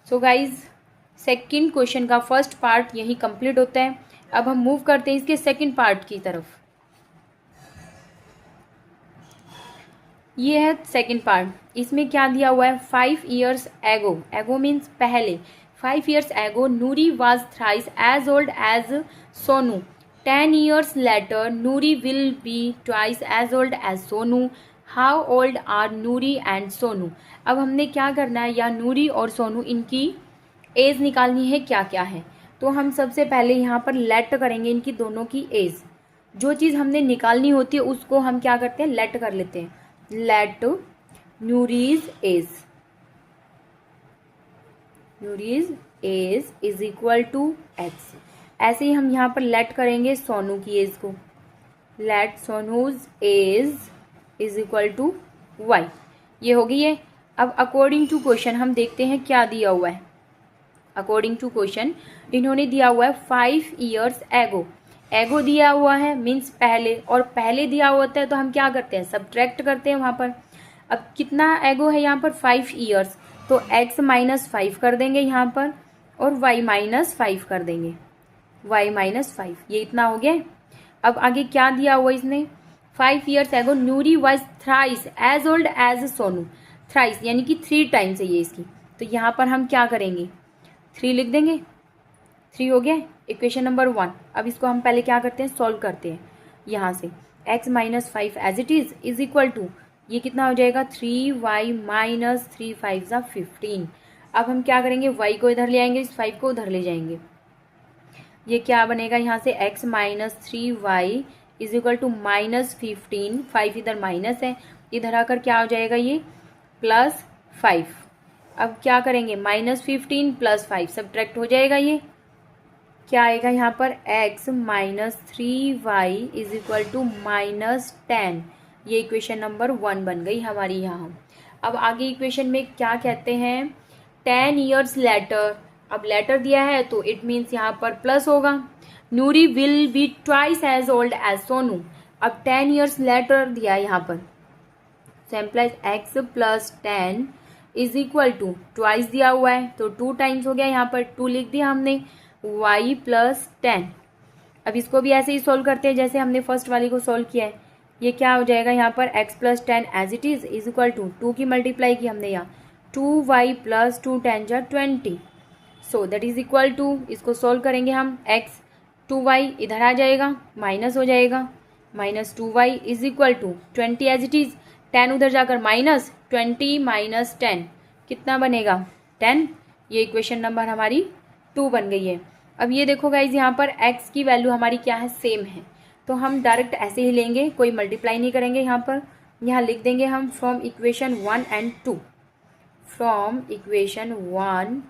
So guys second question का फर्स्ट पार्ट यही कंप्लीट होता है। अब हम मूव करते हैं इसके सेकंड पार्ट की तरफ। ये है सेकंड पार्ट, इसमें क्या दिया हुआ है, 5 years ago, एगो मीन्स पहले, 5 years ago Noori was thrice as old as Sonu, 10 years later Noori will be twice as old as Sonu, how old are Noori and Sonu. अब हमने क्या करना है, या नूरी और सोनू इनकी एज निकालनी है, क्या क्या है। तो हम सबसे पहले यहाँ पर लेट करेंगे इनकी दोनों की एज, जो चीज़ हमने निकालनी होती है उसको हम क्या करते हैं, लेट कर लेते हैं। Let Noori's age is equal to x। ऐसे ही हम यहाँ पर लेट करेंगे सोनू की एज को, let Sonu's age is equal to y। ये होगी ये। अब अकॉर्डिंग टू क्वेश्चन हम देखते हैं क्या दिया हुआ है। अकॉर्डिंग टू क्वेश्चन इन्होंने दिया हुआ है 5 years ago, एगो दिया हुआ है मीन्स पहले, और पहले दिया होता है तो हम क्या करते हैं, सब्ट्रैक्ट करते हैं वहाँ पर। अब कितना एगो है यहाँ पर, 5 years, तो x माइनस 5 कर देंगे यहाँ पर और y माइनस 5 कर देंगे, y माइनस 5, ये इतना हो गया। अब आगे क्या दिया हुआ इसने, 5 years ago Noori was thrice as old as Sonu, thrice यानी कि 3 टाइम्स है ये इसकी, तो यहाँ पर हम क्या करेंगे, 3 लिख देंगे, 3 हो गया इक्वेशन नंबर 1। अब इसको हम पहले क्या करते हैं, सॉल्व करते हैं। यहाँ से x minus 5 as it is equal to, ये कितना हो जाएगा, 3y माइनस 3 5 = 15। अब हम क्या करेंगे, y को इधर ले आएंगे, इस 5 को उधर ले जाएंगे, ये क्या बनेगा यहाँ से, x minus 3y is equal to -15, 5 इधर माइनस है, इधर आकर क्या हो जाएगा ये +5। अब क्या करेंगे, -15 + 5 सब्ट्रैक्ट हो जाएगा, ये क्या आएगा यहाँ पर, x minus 3y is equal to -10। ये इक्वेशन नंबर 1 बन गई हमारी यहाँ। अब आगे इक्वेशन में क्या कहते हैं, 10 years later, अब लेटर दिया है तो इट मीन्स यहाँ पर प्लस होगा, Noori will be twice as old as Sonu. अब 10 years later दिया है यहाँ पर, so implies x plus 10 is equal to, twice दिया हुआ है तो 2 टाइम्स हो गया, यहाँ पर 2 लिख दिया हमने, y प्लस 10। अब इसको भी ऐसे ही सोल्व करते हैं जैसे हमने फर्स्ट वाली को सोल्व किया है। ये क्या हो जाएगा यहाँ पर, x plus 10 as it is equal to 2 की मल्टीप्लाई की हमने यहाँ, 2y plus 2 10 = 20। So that is equal to, इसको सोल्व करेंगे हम, एक्स 2y इधर आ जाएगा, माइनस हो जाएगा, -2y is equal to 20 as it is, 10 उधर जाकर -20 - 10 कितना बनेगा 10। ये इक्वेशन नंबर हमारी 2 बन गई है। अब ये देखो गाइज, यहाँ पर x की वैल्यू हमारी क्या है, सेम है, तो हम डायरेक्ट ऐसे ही लेंगे, कोई मल्टीप्लाई नहीं करेंगे। यहाँ लिख देंगे हम from equation 1 and 2, from equation 1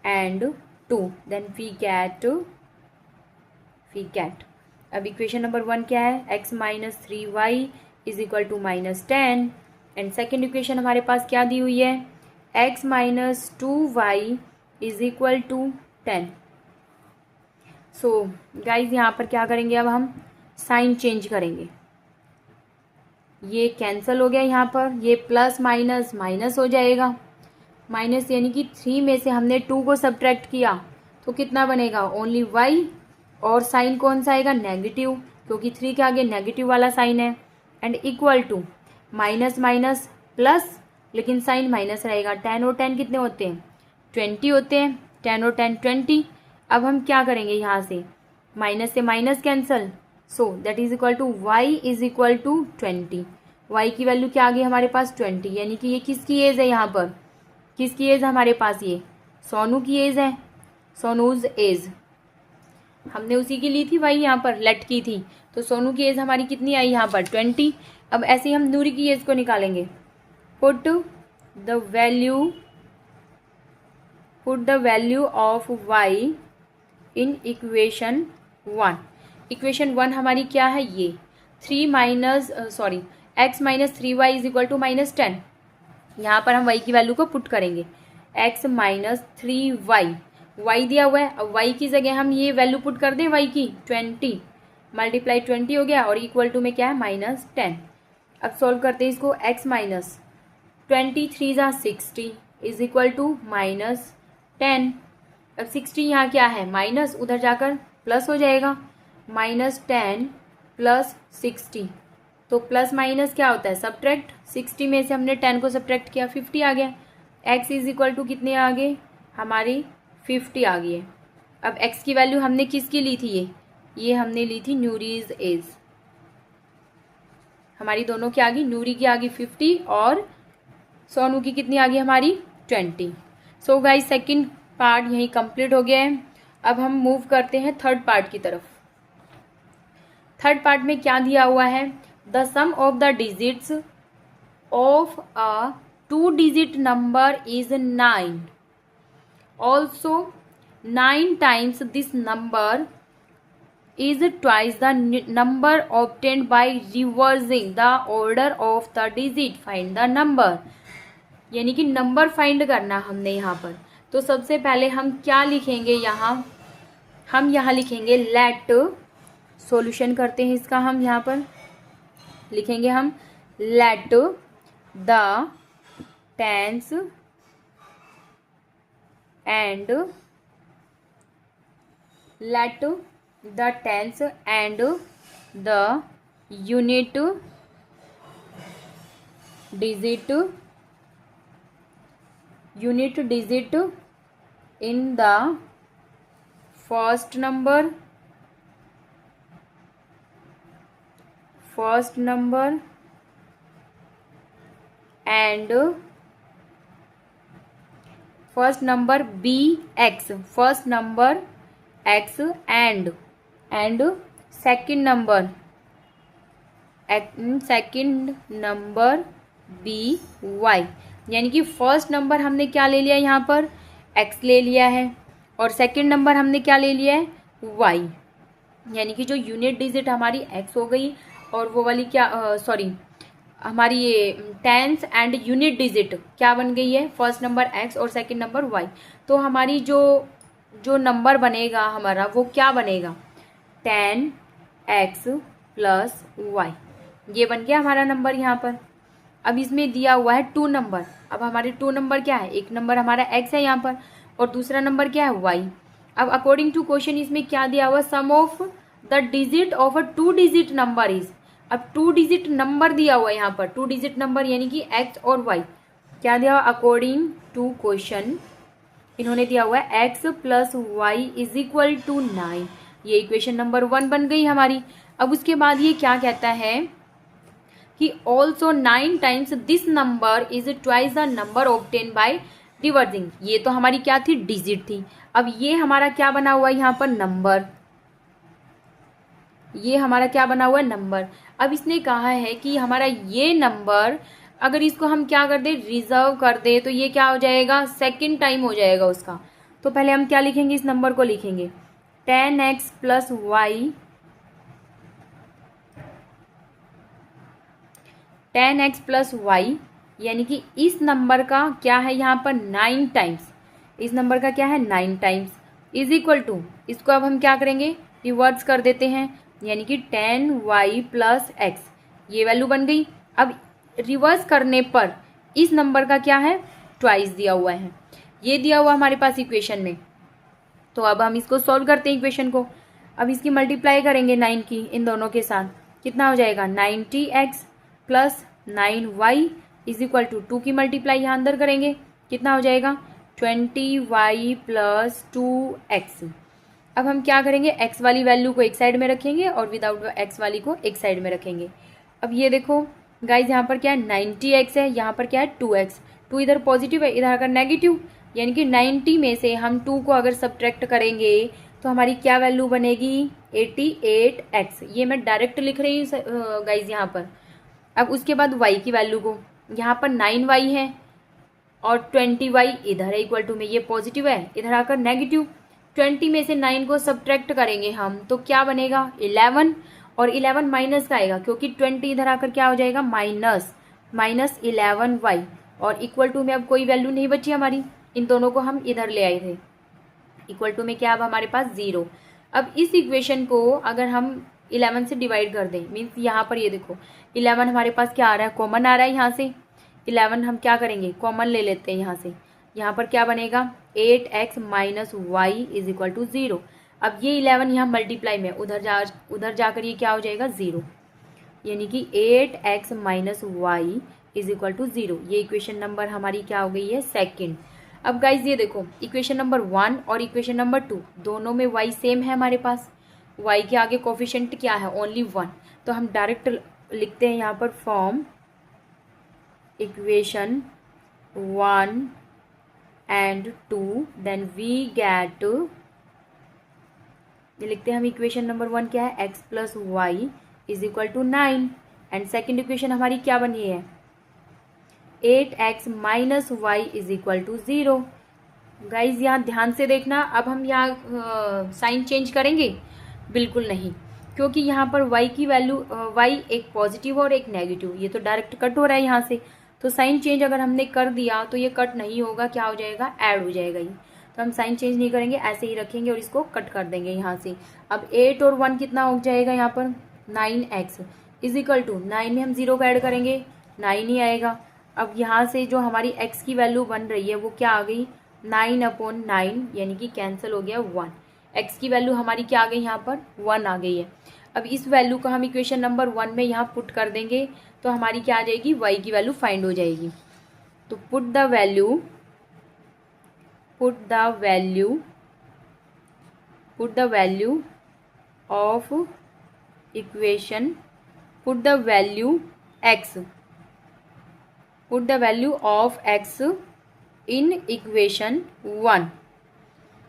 and 2, then we get अब इक्वेशन नंबर 1 क्या है, x - 3y is equal to -10, and second equation हमारे पास क्या दी हुई है, x - 2y is equal to 10। So guys यहाँ पर क्या करेंगे, अब हम साइन चेंज करेंगे, ये कैंसिल हो गया, यहाँ पर ये प्लस माइनस माइनस हो जाएगा, माइनस यानी कि 3 में से हमने 2 को सब्ट्रैक्ट किया तो कितना बनेगा, ओनली y, और साइन कौन सा आएगा, नेगेटिव, क्योंकि 3 के आगे नेगेटिव वाला साइन है, and equal to minus minus plus, लेकिन साइन माइनस रहेगा। 10 और 10 कितने होते हैं, 20 होते हैं, 10 और 10 20। अब हम क्या करेंगे, यहाँ से माइनस से minus cancel, so that is equal to y is equal to 20। y की वैल्यू क्या आ गई हमारे पास 20, यानी कि ये किसकी एज है, यहाँ पर किसकी एज है हमारे पास, ये सोनू की एज है, सोनूज एज, हमने उसी की ली थी भाई, यहाँ पर लेट की थी, तो सोनू की एज हमारी कितनी आई यहाँ पर 20। अब ऐसे ही हम नूरी की एज को निकालेंगे, put the value of y in equation 1। Equation 1 हमारी क्या है, ये x - 3y is equal to -10। यहाँ पर हम y की वैल्यू को पुट करेंगे, x - 3y, y दिया हुआ है, अब y की जगह हम ये वैल्यू पुट कर दें, y की 20 मल्टीप्लाई 20 हो गया, और इक्वल टू में क्या है -10। अब सॉल्व करते हैं इसको, x - 23 = 60 इज इक्वल टू -10। अब 60 यहाँ क्या है, माइनस, उधर जाकर प्लस हो जाएगा, -10 + 60, तो प्लस माइनस क्या होता है, सब्ट्रैक्ट, 60 में से हमने 10 को सब्ट्रैक्ट किया, 50 आ गया, x इज इक्वल टू कितने आ गए हमारी 50 आ गई है। अब x की वैल्यू हमने किसकी ली थी, ये हमने ली थी नूरीज एज, हमारी दोनों की आ गई, नूरी की आ गई 50 और सोनू की कितनी आ गई हमारी 20। सो गाइस सेकंड पार्ट यहीं कंप्लीट हो गया है। अब हम मूव करते हैं थर्ड पार्ट की तरफ। थर्ड पार्ट में क्या दिया हुआ है, the sum of the digits of a 2 digit number is 9, also 9 times this number is twice the number obtained by reversing the order of the digit, find the number। यानी कि नंबर फाइंड करना हमने यहाँ पर, तो सबसे पहले हम क्या लिखेंगे, हम यहाँ लिखेंगे लेट, सॉल्यूशन करते हैं इसका, हम यहाँ पर लिखेंगे हम let the tens and the tens and the unit digit in the first number and first number bx, first number x and second number by, यानी कि फर्स्ट नंबर हमने क्या ले लिया यहाँ पर x ले लिया है, और सेकंड नंबर हमने क्या ले लिया है y, यानी कि जो यूनिट डिजिट हमारी x हो गई, और वो वाली क्या हमारी ये टेंस एंड यूनिट डिजिट क्या बन गई है, फर्स्ट नंबर x और सेकंड नंबर y। तो हमारी जो नंबर बनेगा हमारा वो क्या बनेगा, 10x + y, ये बन गया हमारा नंबर यहाँ पर। अब इसमें दिया हुआ है 2 नंबर, अब हमारे 2 नंबर क्या है, एक नंबर हमारा x है यहाँ पर और दूसरा नंबर क्या है y। अब अकॉर्डिंग टू क्वेश्चन इसमें क्या दिया हुआ, sum of the digit of a 2 digit number is, अब 2 डिजिट नंबर दिया हुआ है यहाँ पर, 2 डिजिट नंबर यानी कि x और y, क्या दिया हुआ अकॉर्डिंग टू क्वेश्चन इन्होंने दिया हुआ है x plus Y is equal to 9। ये इक्वेशन नंबर 1 बन गई हमारी। अब उसके बाद ये क्या कहता है कि also 9 times this number is twice the number obtain by diverging. ये तो हमारी क्या थी, डिजिट थी। अब ये हमारा क्या बना हुआ है यहाँ पर, नंबर। ये हमारा क्या बना हुआ है, नंबर। अब इसने कहा है कि हमारा ये नंबर अगर इसको हम क्या कर दे, रिजर्व कर दे, तो ये क्या हो जाएगा, सेकंड टाइम हो जाएगा उसका। तो पहले हम क्या लिखेंगे, इस नंबर को लिखेंगे 10x plus Y, 10x plus Y, यानी कि इस नंबर का क्या है यहाँ पर 9 टाइम्स, इस नंबर का क्या है 9 टाइम्स, इज इक्वल टू, इसको अब हम क्या करेंगे, रिवर्स कर देते हैं, यानी कि 10y प्लस एक्स, ये वैल्यू बन गई। अब रिवर्स करने पर इस नंबर का क्या है, ट्वाइस दिया हुआ है, ये दिया हुआ हमारे पास इक्वेशन में। तो अब हम इसको सॉल्व करते हैं इक्वेशन को। अब इसकी मल्टीप्लाई करेंगे 9 की इन दोनों के साथ, कितना हो जाएगा 90x plus 9y is equal to 2 की मल्टीप्लाई यहाँ अंदर करेंगे, कितना हो जाएगा 20y प्लस 2x। अब हम क्या करेंगे, x वाली वैल्यू को एक साइड में रखेंगे और विदाउट x वाली को एक साइड में रखेंगे। अब ये देखो गाइज, यहाँ पर क्या है 90x है, यहाँ पर क्या है 2x, 2 इधर पॉजिटिव है, इधर आकर नेगेटिव, यानी कि 90 में से हम 2 को अगर सब्ट्रैक्ट करेंगे तो हमारी क्या वैल्यू बनेगी 88x। ये मैं डायरेक्ट लिख रही हूँ गाइज यहाँ पर। अब उसके बाद y की वैल्यू को, यहाँ पर 9y है और 20y इधर है इक्वल टू में, ये पॉजिटिव है, इधर आकर नेगेटिव, 20 में से 9 को सब्ट्रैक्ट करेंगे हम तो क्या बनेगा 11, और 11 माइनस का आएगा क्योंकि 20 इधर आकर क्या हो जाएगा माइनस 11y, और इक्वल टू में अब कोई वैल्यू नहीं बची हमारी, इन दोनों को हम इधर ले आए थे, इक्वल टू में क्या अब हमारे पास 0। अब इस इक्वेशन को अगर हम 11 से डिवाइड कर दें, मीन्स यहाँ पर ये देखो 11 हमारे पास क्या आ रहा है, कॉमन आ रहा है यहाँ से, 11 हम क्या करेंगे कॉमन ले लेते हैं यहाँ से, यहाँ पर क्या बनेगा 8x minus y is equal to 0। अब ये 11 यहाँ मल्टीप्लाई में उधर जाकर ये क्या हो जाएगा 0, यानी कि 8x minus y is equal to 0। ये इक्वेशन नंबर हमारी क्या हो गई है, सेकंड। अब गाइज ये देखो इक्वेशन नंबर 1 और इक्वेशन नंबर 2 दोनों में y सेम है हमारे पास, y के आगे कोफिशिएंट क्या है ओनली 1, तो हम डायरेक्ट लिखते हैं यहाँ पर form equation 1 and 2, then we get, ये लिखते हैं हम इक्वेशन नंबर 1 क्या है x plus Y is equal to 9, and second equation हमारी क्या बनी है 8x minus y is equal to 0। Guys यहाँ ध्यान से देखना, अब हम यहाँ साइन चेंज करेंगे, बिल्कुल नहीं, क्योंकि यहाँ पर y की वैल्यू y एक पॉजिटिव और एक नेगेटिव, ये तो डायरेक्ट कट हो रहा है यहाँ से, तो साइन चेंज अगर हमने कर दिया तो ये कट नहीं होगा, क्या हो जाएगा ऐड हो जाएगा ये, तो हम साइन चेंज नहीं करेंगे, ऐसे ही रखेंगे और इसको कट कर देंगे यहाँ से। अब 8 और 1 कितना हो जाएगा यहाँ पर 9x इज इक्वल टू 9 में हम 0 का ऐड करेंगे 9 ही आएगा। अब यहाँ से जो हमारी x की वैल्यू बन रही है वो क्या आ गई 9/9, यानी कि कैंसिल हो गया 1, x की वैल्यू हमारी क्या आ गई यहाँ पर 1 आ गई है। अब इस वैल्यू को हम इक्वेशन नंबर 1 में यहाँ पुट कर देंगे तो हमारी क्या आ जाएगी y की वैल्यू फाइंड हो जाएगी। तो put the value of equation, put the value of x in equation 1।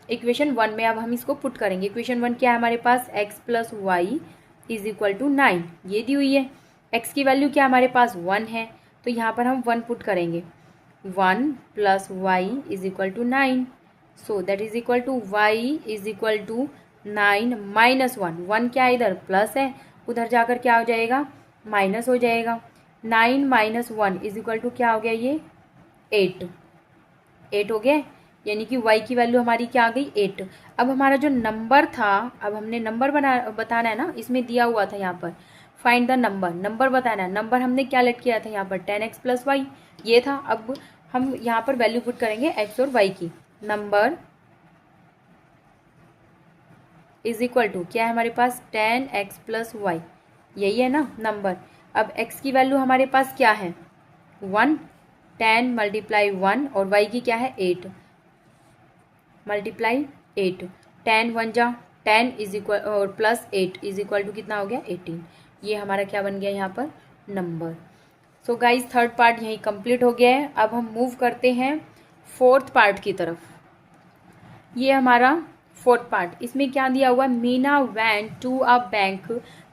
Equation 1 में अब हम इसको पुट करेंगे। इक्वेशन 1 क्या है हमारे पास x plus Y is equal to 9, ये दी हुई है। x की वैल्यू क्या हमारे पास 1 है, तो यहाँ पर हम 1 पुट करेंगे, 1 plus Y is equal to 9, so that is equal to y is equal to 9 minus 1, 1 क्या है इधर प्लस है, उधर जाकर क्या हो जाएगा माइनस हो जाएगा, 9 माइनस 1 इज इक्वल टू क्या हो गया ये 8 हो गया, यानी कि y की वैल्यू हमारी क्या आ गई 8। अब हमारा जो नंबर था, अब हमने नंबर बताना है ना, इसमें दिया हुआ था यहाँ पर फाइंड द नंबर बताना है, नंबर हमने क्या लेट किया था यहाँ पर 10x प्लस वाई ये था। अब हम यहाँ पर वैल्यू पुट करेंगे x और y की, नंबर इज इक्वल टू क्या है हमारे पास 10x प्लस वाई, यही है ना नंबर। अब x की वैल्यू हमारे पास क्या है 1, 10 मल्टीप्लाई 1 और y की क्या है 8, मल्टीप्लाई 8, 10 1 जा 10 इज इक्वल और प्लस 8 इज इक्वल टू कितना हो गया 18। ये हमारा क्या बन गया यहाँ पर number. So guys third part यहीं कंप्लीट हो गया है। अब हम मूव करते हैं फोर्थ पार्ट की तरफ। ये हमारा फोर्थ पार्ट, इसमें क्या दिया हुआ, Meena went to a bank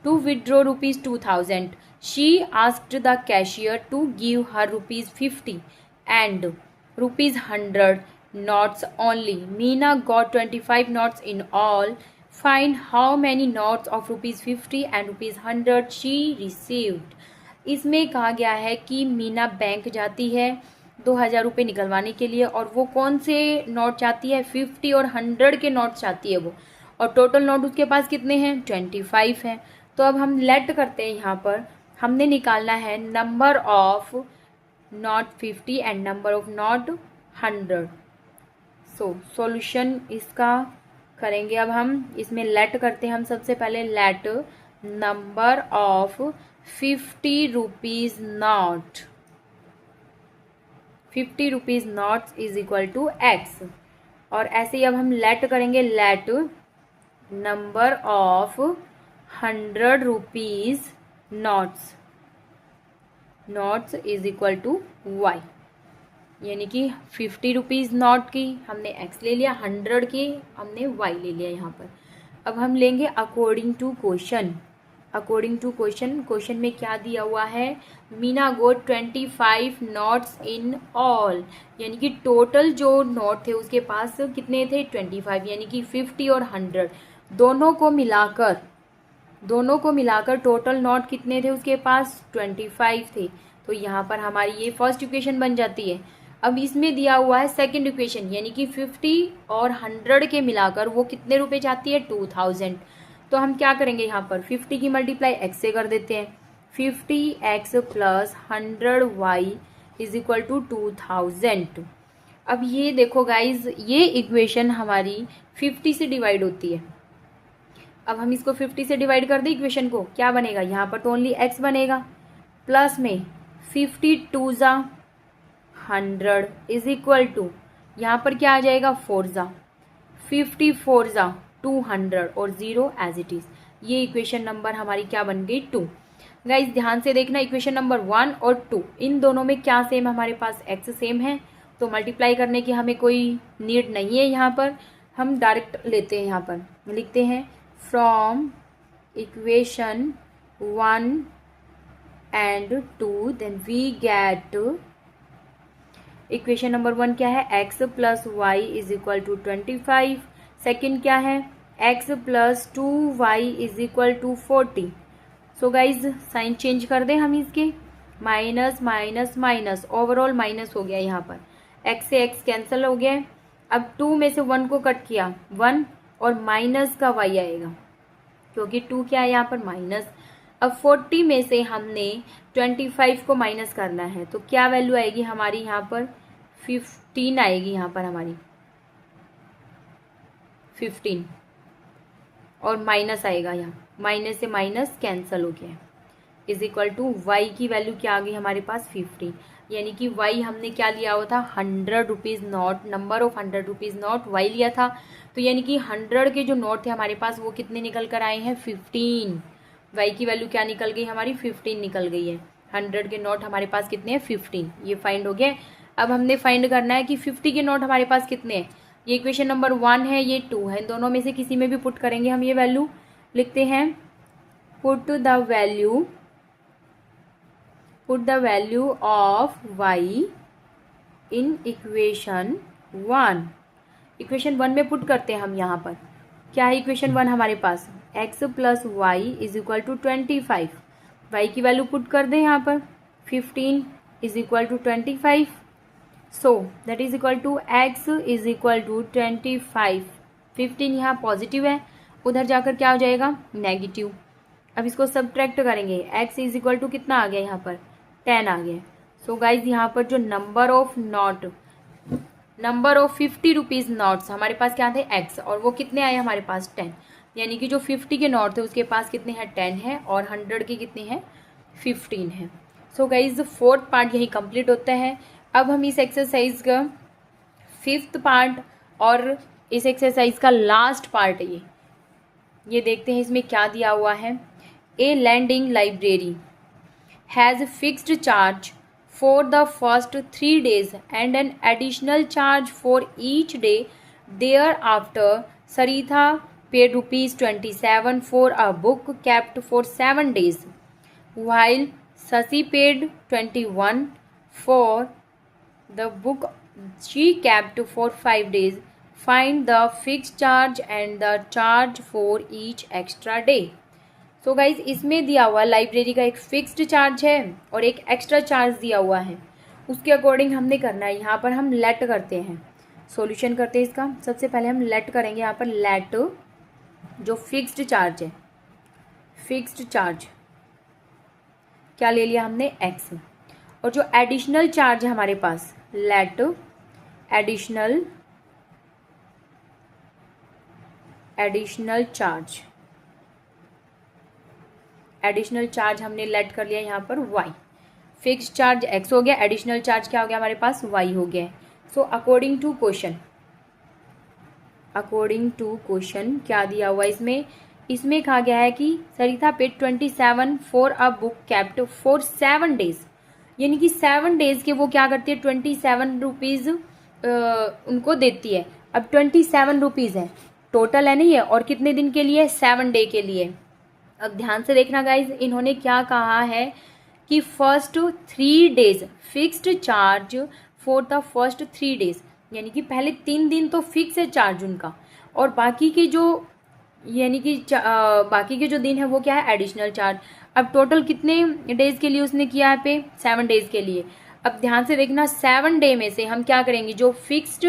to withdraw ₹2000। She asked the cashier to give her ₹50 and ₹100 notes only. Meena got 25 notes in all. Find how many notes of ₹50 and ₹100 she received. इसमें कहा गया है कि मीना बैंक जाती है 2000 रुपये निकलवाने के लिए, और वो कौन से नोट चाहती है, 50 और 100 के नोट चाहती है वो, और टोटल नोट उसके पास कितने हैं 25 हैं। तो अब हम लेट करते हैं, यहाँ पर हमने निकालना है number of note 50 and number of note 100। So solution इसका करेंगे। अब हम इसमें लेट करते हैं, हम सबसे पहले let number of 50 rupees note, 50 rupees notes is equal to x. और ऐसे ही अब हम लेट करेंगे let number of 100 rupees notes, notes is equal to y. यानी कि 50 रुपीज़ नोट की हमने एक्स ले लिया, 100 की हमने वाई ले लिया यहाँ पर। अब हम लेंगे according to question. According to question, question में क्या दिया हुआ है, Meena got 25 notes in all, यानी कि टोटल जो नोट थे उसके पास कितने थे 25, यानी कि 50 और 100 दोनों को मिलाकर टोटल नोट कितने थे उसके पास 25 थे। तो यहाँ पर हमारी ये फर्स्ट इक्वेशन बन जाती है। अब इसमें दिया हुआ है सेकंड इक्वेशन, यानी कि 50 और 100 के मिलाकर वो कितने रुपए चाहती है 2000। तो हम क्या करेंगे, यहाँ पर 50 की मल्टीप्लाई x से कर देते हैं, 50x plus 100y is equal to 2000। अब ये देखो गाइज, ये इक्वेशन हमारी 50 से डिवाइड होती है। अब हम इसको 50 से डिवाइड कर दें इक्वेशन को, क्या बनेगा, यहाँ पर तो ओनली x बनेगा, प्लस में 52 जा 100 इज इक्वल टू, यहाँ पर क्या आ जाएगा 4 जा 54 जा 200 और 0 एज इट इज। ये इक्वेशन नंबर हमारी क्या बन गई 2। गाइस ध्यान से देखना, इक्वेशन नंबर 1 और 2 इन दोनों में क्या सेम, हमारे पास x सेम है, तो मल्टीप्लाई करने की हमें कोई नीड नहीं है। यहाँ पर हम डायरेक्ट लेते हैं, यहाँ पर लिखते हैं from equation 1 and 2 then we get equation number 1 क्या है, x plus Y is equal to 25। Second क्या है, x plus 2y is equal to 40। So guys sign change कर दें हम इसके, minus minus minus, overall minus हो गया, यहाँ पर x से x कैंसिल हो गया। अब 2 में से 1 को कट किया 1 और माइनस का y आएगा, क्योंकि 2 क्या है यहाँ पर माइनस। अब 40 में से हमने 25 को माइनस करना है, तो क्या वैल्यू आएगी हमारी यहाँ पर 15 आएगी, यहाँ पर हमारी 15 और माइनस आएगा, यहाँ माइनस से माइनस कैंसिल हो गया, इज इक्वल टू वाई की वैल्यू क्या आ गई हमारे पास 50। यानी कि वाई हमने क्या लिया हुआ था 100 rupees note, number of 100 rupees note y लिया था। तो यानी कि 100 के जो नोट थे हमारे पास वो कितने निकल कर आए हैं 15। वाई की वैल्यू क्या निकल गई हमारी 15 निकल गई है। 100 के नोट हमारे पास कितने हैं 15, ये फाइंड हो गया। अब हमने फाइंड करना है कि 50 के नोट हमारे पास कितने हैं। ये इक्वेशन नंबर 1 है, ये 2 है, दोनों में से किसी में भी पुट करेंगे हम ये वैल्यू। लिखते हैं put the value of y in equation 1। Equation 1 में पुट करते हैं हम, यहाँ पर क्या है इक्वेशन 1 हमारे पास, x plus Y is equal to 25। y की वैल्यू पुट कर दें यहाँ पर 15 is equal to 25। So that is equal to x is equal to 25। 15 यहाँ पॉजिटिव है, उधर जाकर क्या हो जाएगा नेगेटिव। अब इसको सब्ट्रैक्ट करेंगे, x इज इक्वल टू कितना आ गया यहाँ पर 10 आ गया। सो गाइज यहाँ पर जो नंबर ऑफ 50 रुपीज़ नोट्स हमारे पास क्या थे x, और वो कितने आए हमारे पास 10। यानी कि जो 50 के नोट थे उसके पास कितने हैं 10 है, और 100 के कितने हैं 15 है। सो गाइज फोर्थ पार्ट यही कंप्लीट होता है। अब हम इस एक्सरसाइज का 5th पार्ट और इस एक्सरसाइज का लास्ट पार्ट है ये देखते हैं इसमें क्या दिया हुआ है। A lending library has fixed charge for the first 3 days and an additional charge for each day thereafter. Saritha paid ₹27 for a book kept for 7 days, while Sasi paid 21 for the book she kept for 5 days. Find the fixed charge and the charge for each extra day. So guys इसमें दिया हुआ लाइब्रेरी का एक फिक्स्ड चार्ज है और एक एक्स्ट्रा चार्ज दिया हुआ है, उसके अकॉर्डिंग हमने करना है। यहाँ पर हम लेट करते हैं, सॉल्यूशन करते हैं इसका। सबसे पहले हम लेट करेंगे यहाँ पर लेट जो फिक्स्ड चार्ज है, फिक्स्ड चार्ज क्या ले लिया हमने एक्स, और जो एडिशनल चार्ज है हमारे पास लेट एडिशनल चार्ज हमने लेट कर लिया यहाँ पर वाई। फिक्स्ड चार्ज एक्स हो गया, एडिशनल चार्ज क्या हो गया हमारे पास वाई हो गया है। सो अकॉर्डिंग टू क्वेश्चन क्या दिया हुआ इसमें कहा गया है कि Sarita paid 27 for a book kept for 7 days, यानी कि 7 डेज के वो क्या करती है 27 रुपीज़ उनको देती है। अब 27 रुपीज़ है टोटल है नहीं है, और कितने दिन के लिए 7 डे के लिए। अब ध्यान से देखना गाइज, इन्होंने क्या कहा है कि first 3 days fixed charge for the first 3 days, यानी कि पहले 3 दिन तो फिक्स है चार्ज उनका, और बाकी के जो दिन है वो क्या है एडिशनल चार्ज। अब टोटल कितने डेज के लिए उसने किया है पे 7 डेज के लिए। अब ध्यान से देखना 7 डे में से हम क्या करेंगे, जो फिक्स्ड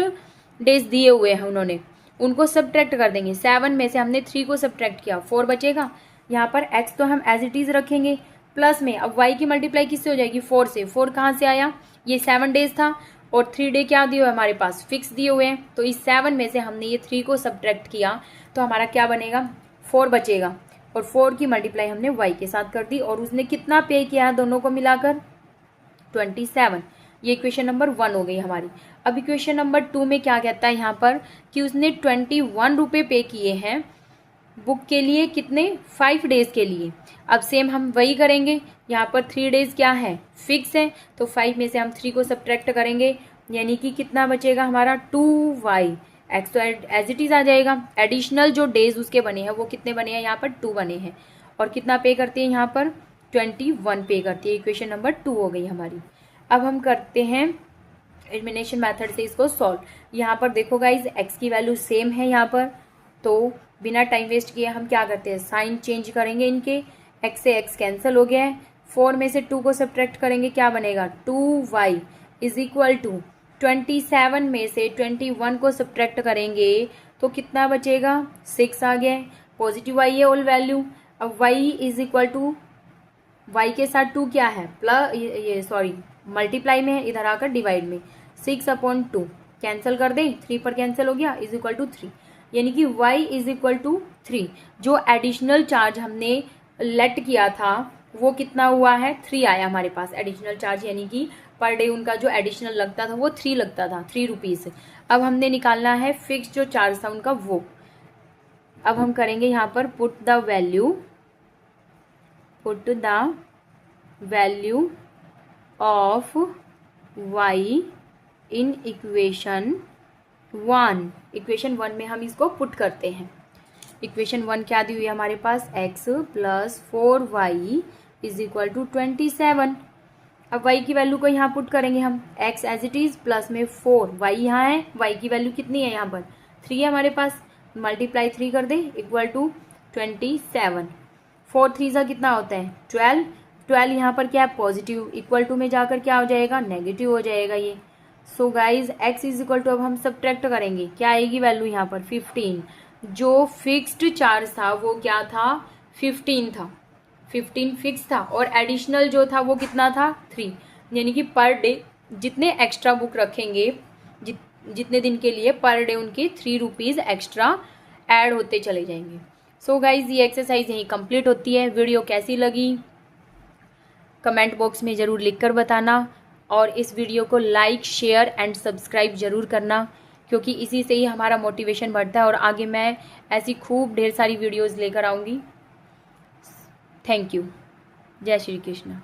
डेज दिए हुए हैं उन्होंने उनको सब्ट्रैक्ट कर देंगे। 7 में से हमने 3 को सब्ट्रैक्ट किया, 4 बचेगा। यहाँ पर x तो हम एज इट इज़ रखेंगे प्लस में, अब y की मल्टीप्लाई किससे हो जाएगी 4 से। 4 कहाँ से आया, ये 7 डेज था और 3 डे क्या दिए हुए हमारे पास फिक्स दिए हुए हैं, तो इस 7 में से हमने ये 3 को सब्ट्रैक्ट किया तो हमारा क्या बनेगा 4 बचेगा, और 4 की मल्टीप्लाई हमने y के साथ कर दी, और उसने कितना पे किया है दोनों को मिलाकर 27। ये इक्वेशन नंबर 1 हो गई हमारी। अब इक्वेशन नंबर 2 में क्या कहता है यहाँ पर कि उसने 21 रुपये पे किए हैं बुक के लिए, कितने 5 डेज के लिए। अब सेम हम वही करेंगे, यहाँ पर 3 डेज क्या है फिक्स है, तो 5 में से हम 3 को सब्ट्रैक्ट करेंगे, यानी कि कितना बचेगा हमारा 2y। एक्स तो एज इट इज़ आ जाएगा। एडिशनल जो डेज उसके बने हैं वो कितने बने हैं यहाँ पर 2 बने हैं, और कितना पे करती है यहाँ पर 21 पे करती है। इक्वेशन नंबर 2 हो गई हमारी। अब हम करते हैं एलिमिनेशन मेथड से इसको सॉल्व। यहाँ पर देखो गाइज एक्स की वैल्यू सेम है यहाँ पर, तो बिना टाइम वेस्ट किए हम क्या करते हैं साइन चेंज करेंगे इनके, x से x कैंसिल हो गया है। 4 में से 2 को सब्ट्रैक्ट करेंगे, क्या बनेगा 2y इज इक्वल टू 27 में से 21 को सब्ट्रैक्ट करेंगे तो कितना बचेगा 6 आ गया है। पॉजिटिव y है ऑल वैल्यू। अब y is equal to y के साथ 2 क्या है मल्टीप्लाई में है, इधर आकर डिवाइड में 6/2 कैंसिल कर दें, 3 पर कैंसिल हो गया इज इक्वल टू 3, यानी कि y इज इक्वल टू 3। जो एडिशनल चार्ज हमने लेट किया था वो कितना हुआ है 3 आया हमारे पास एडिशनल चार्ज, यानी कि पर डे उनका जो एडिशनल लगता था वो 3 लगता था 3 रुपीज़। अब हमने निकालना है फिक्स जो चार्ज था उनका वो। अब हम करेंगे यहाँ पर put the value of y in equation 1 में हम इसको पुट करते हैं। इक्वेशन 1 क्या दी हुई है हमारे पास x plus 4y is equal to 27। अब y की वैल्यू को यहाँ पुट करेंगे हम, x as it is plus में 4, y यहाँ है, y की वैल्यू कितनी है यहाँ पर 3 है हमारे पास, मल्टीप्लाई 3 कर दे इक्वल टू 27। 4 3 का कितना होता है 12 यहाँ पर क्या है पॉजिटिव, इक्वल टू में जाकर क्या हो जाएगा नेगेटिव हो जाएगा ये। So guys x is equal to अब हम सब्ट्रैक्ट करेंगे, क्या आएगी वैल्यू यहाँ पर 15। जो फिक्स्ड चार्ज था वो क्या था 15 था, 15 फिक्स था, और एडिशनल जो था वो कितना था 3, यानी कि पर डे जितने एक्स्ट्रा बुक रखेंगे जितने दिन के लिए पर डे उनके 3 रुपीज़ एक्स्ट्रा ऐड होते चले जाएंगे। सो गाइज ये एक्सरसाइज यहीं कंप्लीट होती है। वीडियो कैसी लगी कमेंट बॉक्स में ज़रूर लिखकर बताना, और इस वीडियो को लाइक शेयर एंड सब्सक्राइब ज़रूर करना, क्योंकि इसी से ही हमारा मोटिवेशन बढ़ता है और आगे मैं ऐसी खूब ढेर सारी वीडियोज़ लेकर आऊँगी। Thank you. जय श्री कृष्ण।